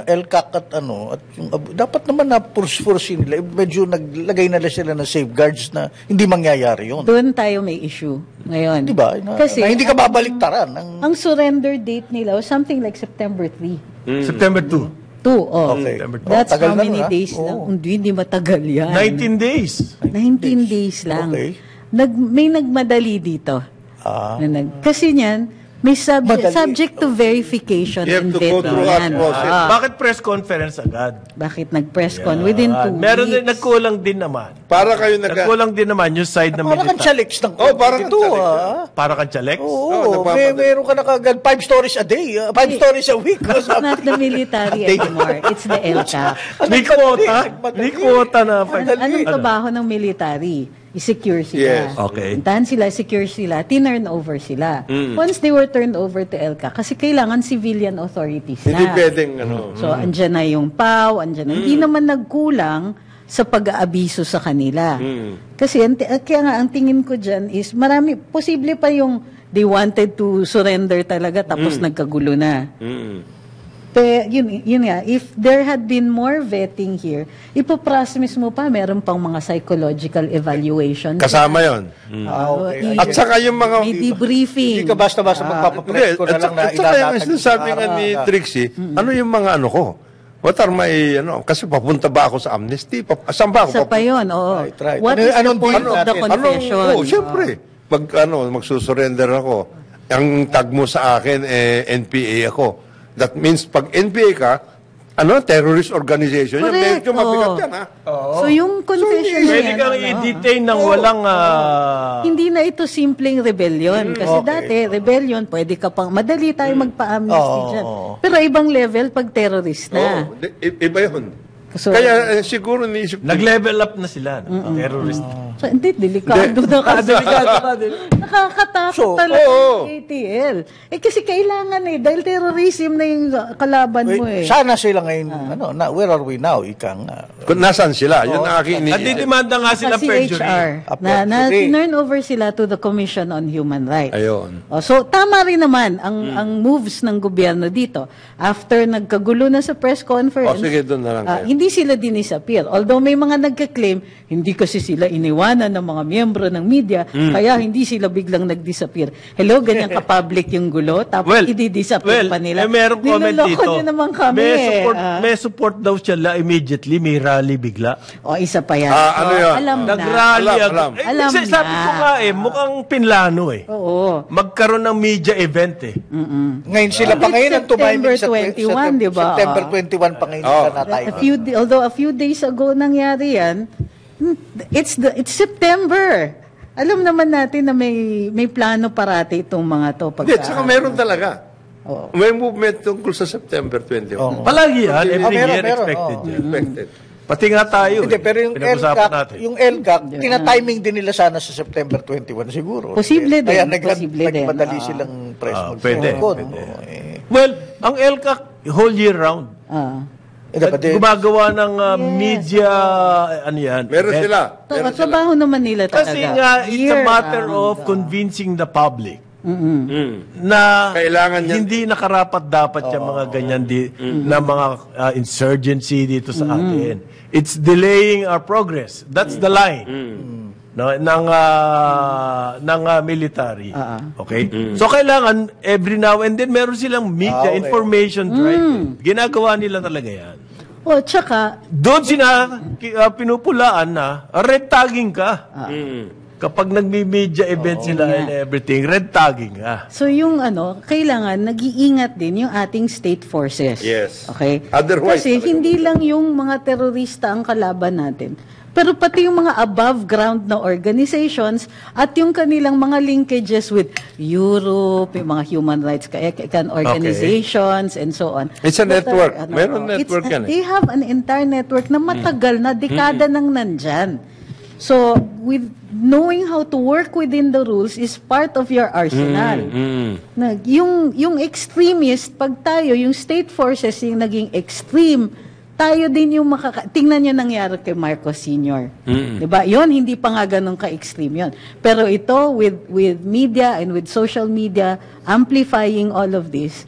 LCAC at yung, dapat naman na pursuin nila, medyo naglagay na sila ng safeguards na hindi mangyayari yun. doon tayo may issue ngayon. Di ba? Kasi na hindi ka babaliktaran. ang surrender date nila was something like September 3. September 2. 2, oh. Okay. That's Tagal how na many nun, days Oo. lang. Hindi matagal yan. 19 days. 19 days lang. Okay. May nagmadali dito. Kasi niyan, may Madali. subject to verification You have and to go vetting through yan. that process. Bakit press conference agad? Bakit nag-press con within 2 Meron din, weeks? nagkulang din naman. Para kayo Nagkulang din naman yung side na Para kang militar. chalex ng Oh, parang ito, chalex, Para kang chalex? Oo, meron ka na kagad 5 stories a day, 5 stories a week. It's not the military anymore. It's the LCAP. May quota? May quota na. Anong trabaho ng military? I-secure sila. Yes. Okay. Puntahan sila, secure sila, tinurn over sila. Once they were turned over to LCAP, kasi kailangan civilian authorities na. Hindi pwedeng, So, andyan na yung PAW, andyan na. Hindi naman nagkulang sa pag-aabiso sa kanila. Kasi, kaya nga, ang tingin ko dyan is, posible pa yung they wanted to surrender talaga, tapos nagkagulo na. Pero, yun nga, if there had been more vetting here, ipopromise mo pa, meron pang mga psychological evaluation. Kasama yon. Okay. At saka yung mga... may debriefing. Hindi ka basta-basta magpapapress ko na lang na at saka yung ilalatag sinasabi nga para- ni Trixie, ano yung mga ano ko? What are my, kasi papunta ba ako sa amnesty? Saan ba ako? Isa pa yun, oo. Right. What is the Anong point deal of the natin? confession? Siyempre. Magsusurrender ako. Ang tag mo sa akin, NPA ako. That means, pag NPA ka, terrorist organization. Yan, Correct. medyo mabigat yan, ha? So yung confession na Pwede yan, kang i-detain ng walang... hindi na ito simpleng rebellion. Kasi dati, rebellion, pwede ka pang, madali tayo magpa-amnesty dyan. Pero ibang level pag terrorist na. Iba yun. So, Kaya siguro niisip Nag-level up na sila. Terrorist. so, hindi, delikado na kasi. Nakakatakot talaga yung ATL. Kasi kailangan dahil terrorism na yung kalaban mo Sana sila ngayon, where are we now? kung nasaan sila. Yun ang aking iniisip. Nadidemanda nga sila Sa perjury. CHR, na turn over sila to the Commission on Human Rights. Ayun. So, tama rin naman ang moves ng gobyerno dito. After nagkagulo na sa press conference, Sige, doon na lang kayo. hindi sila dinisappear. Although may mga nagka-claim, hindi kasi sila iniwanan ng mga miyembro ng media, kaya hindi sila biglang nag-disappear. Hello, ganyan ka-public yung gulo, tapos i-disappear pa nila. Merong comment Niloloko dito. niyo naman kami. May support daw siya immediately, may rally bigla. O, isa pa yan. Ano yun? Alam na. Nag-rally. Alam. Alam Kasi sabi na. ko nga mukhang pinlano Oo. Magkaroon ng media event Ngayon sila pa ngayon ang tumiming sa September 21, di ba? September 21 pa ngayon sila na-timing. Although a few days ago nangyari yan, it's September. Alam naman natin na may plano parati itong mga to. Hindi, tsaka meron talaga. Oo. May movement tungkol sa September 21. Palagi yan, every meron, year meron, expected yan. Expected. Pati nga tayo. Hindi, pero pinag-usapan natin. yung LCAC, tina-timing din nila sana sa September 21 siguro. Posible din, Kaya posible din. nagmadali silang press Pwede. mag-second. Well, ang LCAC, whole year round. Gumagawa ng media, Meron sila. Trabaho naman nila talaga. Kasi nga, it's a matter of convincing the public na Kailangan niya- hindi nakarapat dapat yung mga ganyan na mga insurgency dito sa atin. It's delaying our progress. That's the line. ng military. Okay? So, kailangan, every now and then, meron silang media information drive. Ginagawa nila talaga yan. O, tsaka, Doon pinupulaan na, red tagging ka. Kapag nagmi-media event sila and everything, red tagging ka. so yung kailangan nag-iingat din yung ating state forces. Yes. Okay? Otherwise, Kasi hindi lang yung mga terorista ang kalaban natin. Pero pati yung mga above ground na organizations at yung kanilang mga linkages with Europe, yung mga human rights organizations and so on. It's a network. Meron network yan. They have an entire network na matagal na, dekada nang nandyan. So, with knowing how to work within the rules is part of your arsenal. Yung extremist, pag tayo, yung state forces yung naging extreme, tayo din yung tingnan nyo nangyari kay Marcos Sr. Diba? Yun, hindi pa nga ganun ka-extreme yun. Pero ito, with media and with social media, amplifying all of this,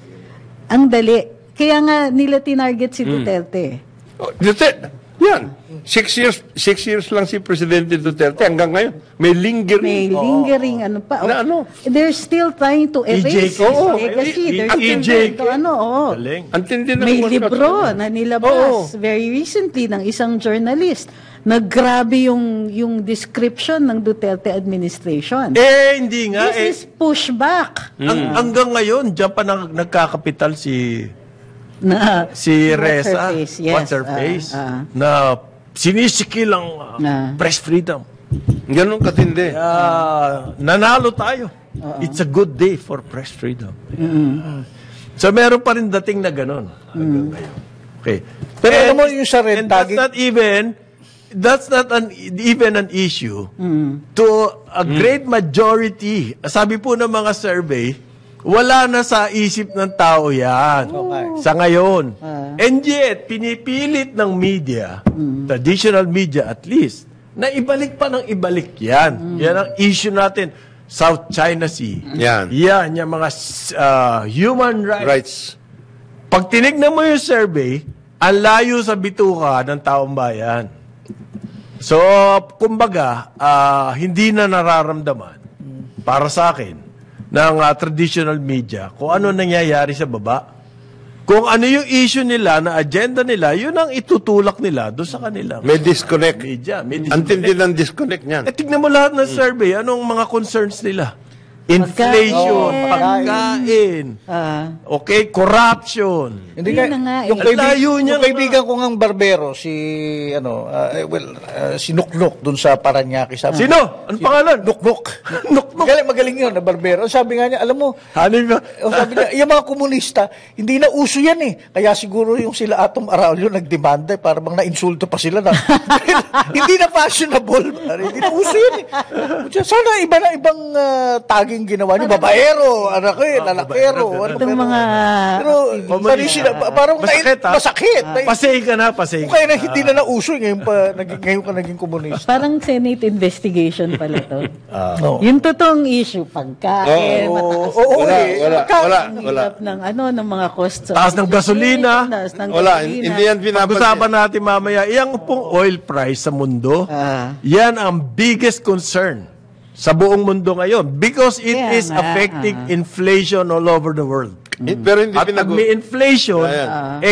ang dali. Kaya nga nila tinarget si Duterte. Duterte, yan. 6 years lang si Presidente Duterte hanggang ngayon. May lingering. They're still trying to erase his legacy. They're still trying to Antindi na may libro na nilabas very recently ng isang journalist. Naggrabe yung description ng Duterte administration. Hindi nga. This is pushback. Hanggang ngayon, diyan pa nagkakapital si Reza, what's her face, na sinisikil ang press freedom. Ganun katindi. Nanalo tayo. It's a good day for press freedom. So meron pa rin dating na ganun. Okay. Pero alam mo yung sa red tagging, that's not even an issue to a great majority. Sabi po ng mga survey, wala na sa isip ng tao yan. Sa ngayon. And yet, pinipilit ng media, traditional media at least, na ibalik pa ng ibalik yan. Yan ang issue natin. South China Sea. Yan. Yan, yung mga human rights. Pag tinignan mo yung survey, ang layo sa bituka ng taong bayan. So, kumbaga, hindi na nararamdaman para sa akin ng traditional media kung ano nangyayari sa baba. Kung ano yung issue nila, na agenda nila, yun ang itutulak nila doon sa kanila. May disconnect. Media. May Antindi ng disconnect niyan. tignan mo lahat ng survey, anong mga concerns nila? Inflation, pagkain, okay, corruption. Hindi Yun na nga, yung, eh. Layo niya yung kaibigan ko ng barbero, si si Nuknuk dun sa Paranaque. Sabi, Sino? Anong pangalan? Nuknuk. Nuknuk. Magaling yun na barbero. Sabi nga niya, alam mo, Ano ba? sabi niya, yung mga komunista, hindi na uso yan eh. Kaya siguro yung sila Atom Araulio nagdemanda para bang na-insulto pa sila na. Hindi na fashionable. Hindi na uso yan eh. Sana iba na ibang taging ginawa niyo. Babaero, ano ko yun, lalakero. Ano, Itong mga pero parang Masakit, ha? masakit. Pasay ka na, pasay ka. Kaya na hindi na nauso, ngayon ka naging komunista. Parang Senate investigation pala to. No. Yung totoong issue, pagkain, mataas Wala. ang hirap ng ng mga costs. Taas ng gasolina. Taas ng Wala. gasolina. Hindi yan Pag-usapan natin mamaya, yung pong oil price sa mundo, yan ang biggest concern sa buong mundo ngayon because it Kaya is nga, affecting inflation all over the world. Pero hindi At pag may inflation,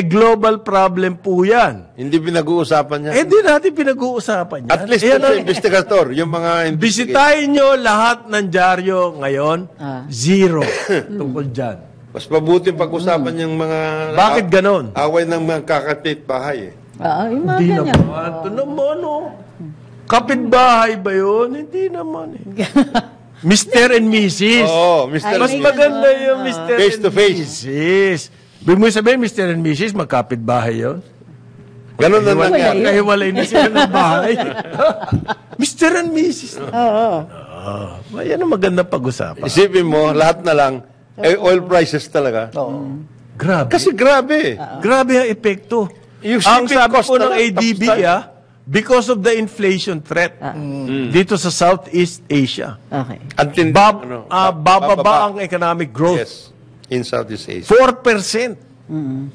global problem po yan. hindi pinag-uusapan niya. Di natin pinag-uusapan yan. At least Ayan sa ang- investigator, yung mga Bisitahin nyo lahat ng dyaryo ngayon, zero tungkol dyan. Mas mabuti pag-usapan yung mga Bakit ganon? away ng mga kakapit bahay eh. Yung mga Hindi ganyan. naman. Ito naman, kapitbahay ba yun? Hindi naman eh. Mr. and Mrs. Oo, Mr. Mas Ay, maganda yung Mr. Face and to face. Mrs. Ibig mo sabihin, Mr. and Mrs. magkapitbahay yun? Ganun na Wala nangyari. yun. Kahiwalay na sila ng bahay. Mr. and Mrs. Oo. Yan ang magandang pag-usapan. Isipin mo, lahat na lang, oil prices talaga. Grabe. Kasi grabe. Grabe ang epekto. Yung Ang shipping sabi cost po na ng lang, ADB, tapos tayo. because of the inflation threat dito sa Southeast Asia, Okay. Antindi, bababa ang economic growth. Yes, in Southeast Asia. 4%.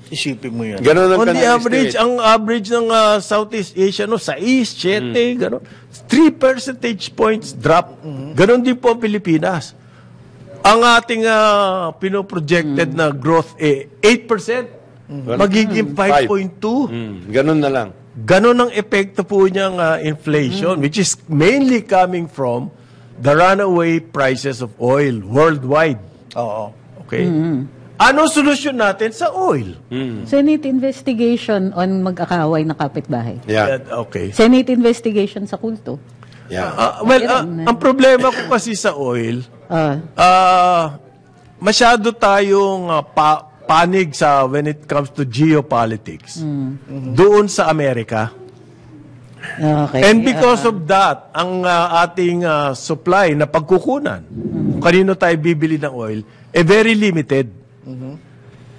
Isipin mo yan. Ganun ang On the kanilang average, estimate. ang average ng Southeast Asia, 6, 7, gano'n. 3 percentage points drop. Ganon din po ang Pilipinas. Ang ating pinoprojected na growth, 8%. Magiging 5.2. Ganun na lang. Ganon ang epekto po niyang inflation, which is mainly coming from the runaway prices of oil worldwide. Oo. Okay? Ano solusyon natin sa oil? Senate investigation on mag-akaway na kapitbahay. Yeah. Okay. Senate investigation sa kulto. Yeah. Ang problema ko kasi sa oil, masyado tayong panig sa when it comes to geopolitics. Doon sa Amerika. Okay. And because of that, ang ating supply na pagkukunan, kanino tayo bibili ng oil, very limited.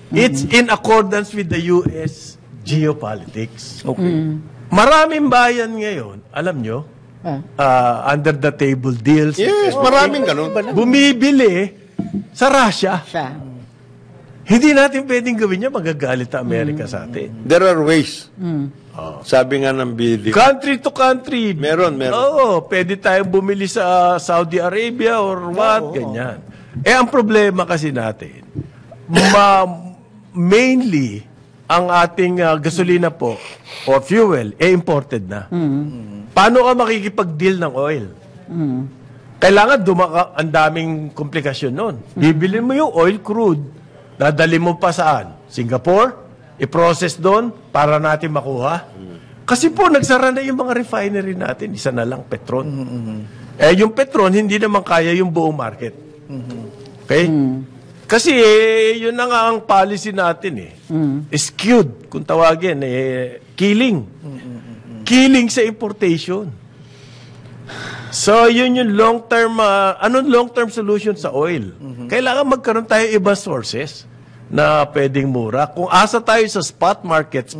It's in accordance with the U.S. geopolitics. Okay. Maraming bayan ngayon, alam nyo, under the table deals, Yes, maraming ganun. bumibili sa Russia. Siya. Hindi natin pwedeng gawin yan, magagalit ang Amerika sa atin. There are ways. Sabi nga ng BD. Country to country. Meron. Oo, pwede tayong bumili sa Saudi Arabia or what, ganyan. Ang problema kasi natin, mainly, ang ating gasolina po, or fuel, imported na. Paano ka makikipag-deal ng oil? Kailangan ang daming komplikasyon nun. Bibili mo yung oil crude, dadali mo pa saan? Singapore? I-process doon para natin makuha? Kasi po, nagsara na yung mga refinery natin. Isa na lang, Petron. Yung Petron, hindi naman kaya yung buong market. Okay? Kasi yun na nga ang policy natin skewed, kung tawagin, killing. Killing sa importation. So, yun yung long-term, anong long-term solution sa oil? Kailangan magkaroon tayo iba sources na pwedeng mura. Kung asa tayo sa spot market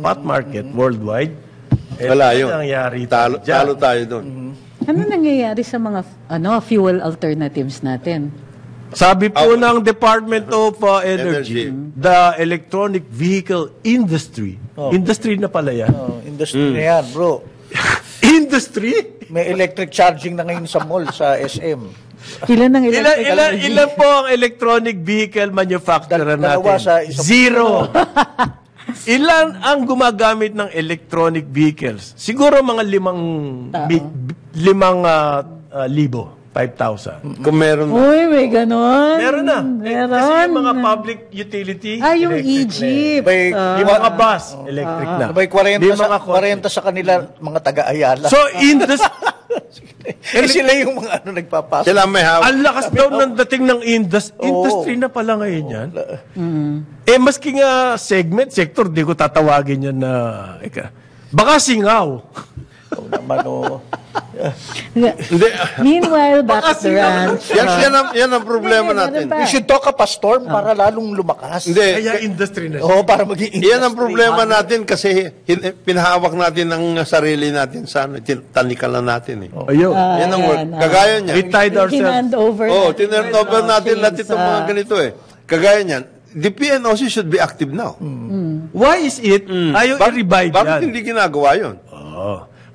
worldwide, Wala yun. nangyari Talo tayo doon. Ano nangyayari sa mga fuel alternatives natin? Sabi po ng Department of Energy, the electronic vehicle industry, industry na pala yan. Industry na yan, bro. Industry? May electric charging na ngayon sa mall, sa SM. Ilan ang Ilan po ang electronic vehicle manufacturer Dalawa natin? sa isang- Zero. Ilan ang gumagamit ng electronic vehicles? Siguro mga libo. 5,000. Kung meron Uy, may ganon. Meron na. Meron. Kasi yung mga public utility, Yung electric Egypt. na. Yung mga bus, electric na. May 40 Yung sa, mga 40 sa kanila, mga taga-Ayala. So, Sila yung mga nagpapasok. sila may hawak. ang lakas daw ng dating ng industry na pala ngayon yan. Maski nga sector, di ko tatawagin yan na, baka singaw. Meanwhile, back at the ranch. Yan ang problema natin. We should talk up a storm para lalong lumakas. Hindi. Kaya industry na siya. Oo, para maging industry. Yan ang problema natin kasi pinahawak natin ang sarili natin sa tanikalan natin eh. Ayun. Yan ang work. Kagaya niya. We tied ourselves. Hinand over. Tinurn over natin lahat itong mga ganito eh. Kagaya niyan, the PNOC should be active now. Why is it? Ayaw i-revive Bakit yan. hindi ginagawa yun?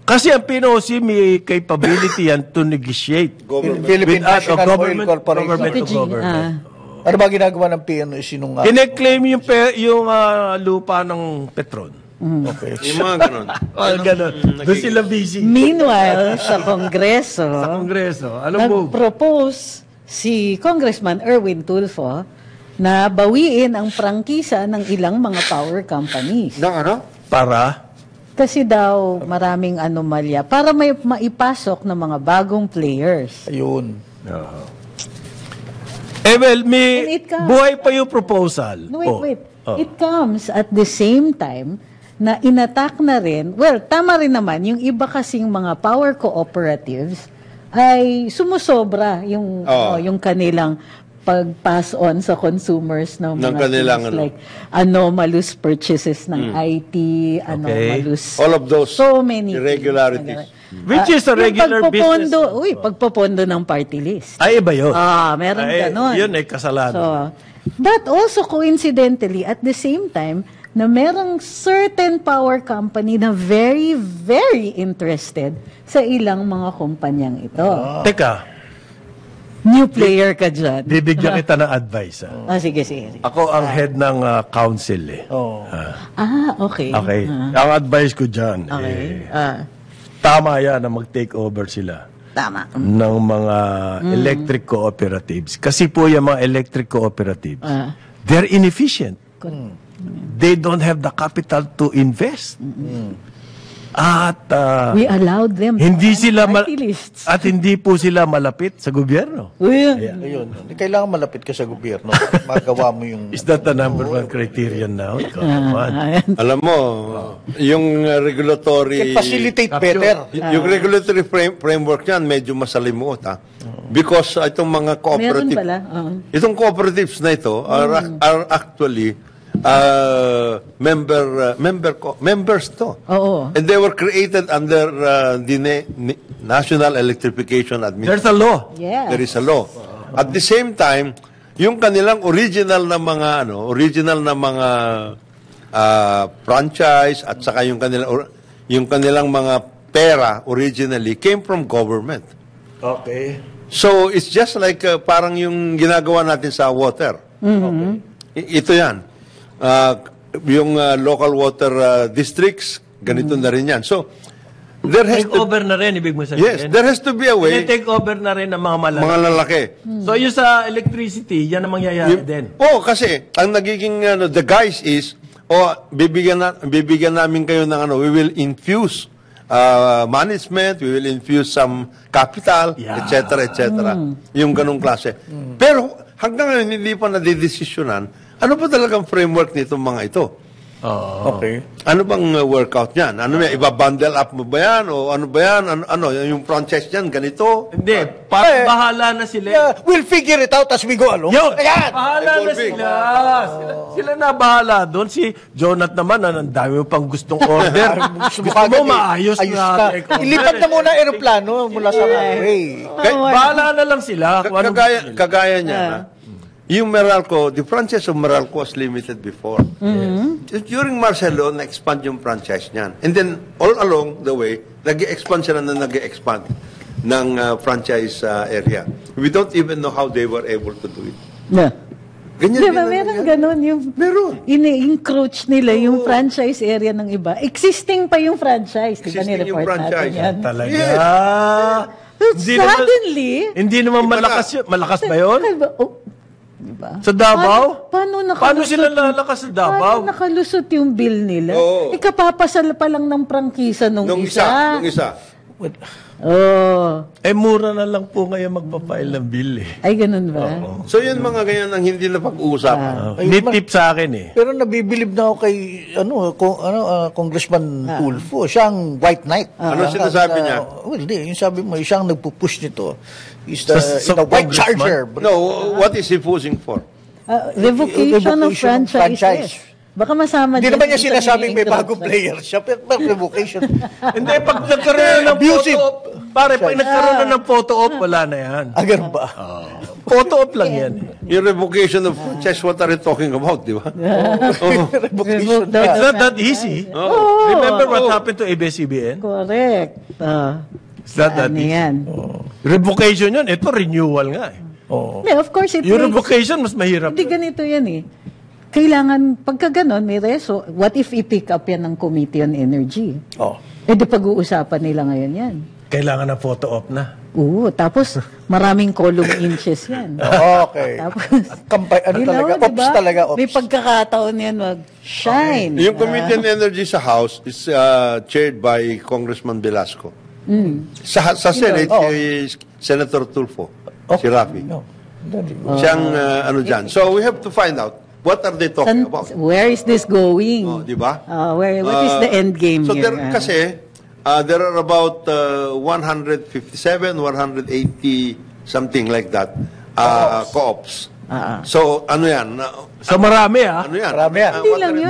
Kasi ang PNOC may capability yan to negotiate. Philippine with us, National Oil government Corporation. to government. Ano ba ginagawa ng PNOC nung... Kine-claim yung lupa ng Petron. Okay. Yung mga ganun. Ganon. Doon sila busy. Meanwhile, sa Kongreso, Sa Kongreso. Alam mo, nag-propose si Congressman Erwin Tulfo na bawiin ang prangkisa ng ilang mga power companies. Nang ano? para Kasi daw maraming anomalya para may maipasok ng mga bagong players. Ayun. well, And may it comes- buhay pa yung proposal. No, wait. It comes at the same time na inattack na rin, well, tama rin naman, yung iba kasing mga power cooperatives ay sumusobra yung, yung kanilang pag-pass on sa consumers ng mga kanilang things like anomalous purchases ng IT, anomalous... All of those so many irregularities. Which is a regular business. Pagpopondo ng party list. Ay, iba yun. Meron ganon. Yun ay kasalanan. So, but also coincidentally, at the same time, na merong certain power company na very, very interested sa ilang mga kumpanyang ito. Teka, New player ka dyan. bibigyan kita ng advice. Sige, sige. Ako ang head ng council eh. Okay. Okay. Ang advice ko dyan, Okay. tama yan na mag-take over sila Tama. ng mga electric cooperatives. Kasi po yung mga electric cooperatives, they're inefficient. They don't have the capital to invest. At We allowed them hindi to sila party lists. at hindi po sila malapit sa gobyerno. Ayun. Hindi kailangan malapit ka sa gobyerno. Magawa mo yung... Is that the number one criterion now? Come on. Alam mo, yung regulatory... facilitate better. Yung regulatory framework yan, medyo masalimuot ha. Because itong mga Meron cooperative... pala. Itong cooperatives na ito are actually members to. Oo. And they were created under the National Electrification Administration. There's a law. Yes. There is a law. At the same time, yung kanilang original na mga franchise at saka yung kanilang mga pera originally came from government. Okay. So it's just like parang yung ginagawa natin sa water. Ito yan. Yung local water districts, ganito na rin yan. So, there has Take to, over na rin, ibig mo sabihin. yes, there has to be a way, Take over na rin ng mga malaki. mga lalaki. So, yung sa electricity, yan ang mangyayari din. Kasi, ang nagiging, the guise is, bibigyan namin kayo ng, we will infuse management, we will infuse some capital, etc., etc. Yung ganong klase. Pero, hanggang ngayon, hindi pa nadidesisyonan, ano ba talagang framework nitong mga ito? Okay. Ano bang workout niyan? Ano may iba-bundle up mo ba yan? O ano ba yan? Ano yung franchise niyan? Ganito? Hindi, bahala na sila. Yeah, we'll figure it out as we go along. Yun! Ayan! Bahala na Evolving. sila na bahala doon. Si Jonat naman, ang dami mo pang gustong order. Gusto mo Kagad eh. maayos Ayos na. na. Ilipat na muna aeroplano mula sa runway. Bahala na lang sila. Kung anong gusto nila. Kagaya niya, yung Meralco, the franchise of Meralco was limited before. During martial law, na-expand yung franchise niyan. And then, all along the way, nag-expand sila na nag-expand ng franchise area. We don't even know how they were able to do it. Yeah. Ganyan Diba, din ang meron nangyari. ganun yung ini-encroach nila yung franchise area ng iba. Existing pa yung franchise. Diba, Existing yung ni-report natin franchise. yan. Talaga. Yes. Suddenly, Hindi naman Iba na. malakas ba yun? Oh, diba? Sa Davao? Paano sila lalakas sa Davao? Paano nakalusot yung bill nila? Oo. Ikapapasal pa lang ng prangkisa nung Nung isa. isa. Oh. Mura na lang po ngayon magpa-file ng bill eh. Ay, ganun ba? So yun mga ganyan ang hindi na pag-uusapan. Nitip sa akin eh. Pero nabibilib na ako kay Congressman Tulfo. Siya ang white knight. Ano sinasabi niya? Well, yung sabi mo, siyang nagpupush nito. Is the, Sa the white congressman? charger. No, what is he pushing for? Revocation of Revocation of franchises. franchise. Baka masama Hindi dyan naman niya sa sinasabing may nini-engross bagong na- player siya. Pero revocation. Hindi, pag nagkaroon na ng Abusive. photo op, pare, pag nagkaroon na ng photo op, wala na yan. Ganun ba? Photo op lang yan eh. Yung revocation of franchise, what are you talking about, di ba? Revocation. Revoke It's the not that easy. Oh. Remember what happened to ABS-CBN? Correct. It's not that Ano easy. yan? Revocation yun. Ito, renewal nga eh. Yeah, of course, it Yung makes- revocation, mas mahirap. Hindi ganito yan eh. Kailangan, pagka ganon, may reso, what if i-pick up yan ng Committee on Energy? Oh. Eh di pag-uusapan nila ngayon yan. Kailangan ng photo op na. Oo, tapos maraming column inches yan. Okay. Tapos, Kampay, ano you talaga? know, Ops diba? talaga, ops. May pagkakataon yan mag-shine. Yung Committee on Energy sa House is chaired by Congressman Velasco. Sa Senate, si Senator Tulfo, si Rafi. No. Siyang ano dyan. So we have to find out what are they talking about. Where is this going? Oh, di ba? What is the end game So here? there, kasi there are about 157, 180 something like that co-ops. So ano yan? So marami ah. Ano yan? Marami yan. Hindi lang yun.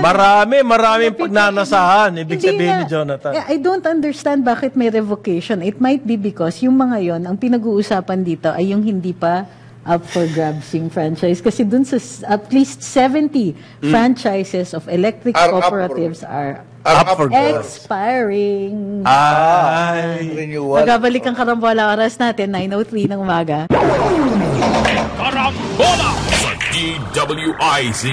Maraming pagnanasahan. Ibig Hindi sabihin nga. ni Jonathan. I don't understand bakit may revocation. It might be because yung mga yon, ang pinag-uusapan dito ay yung hindi pa up for grabs yung franchise. Kasi dun sa at least 70 franchises of electric Are up for- cooperatives are Up for grabs. expiring. Ay. Renewal. Magabalik ang karambola oras natin, 9:03 ng umaga. Karambola sa DWIZ.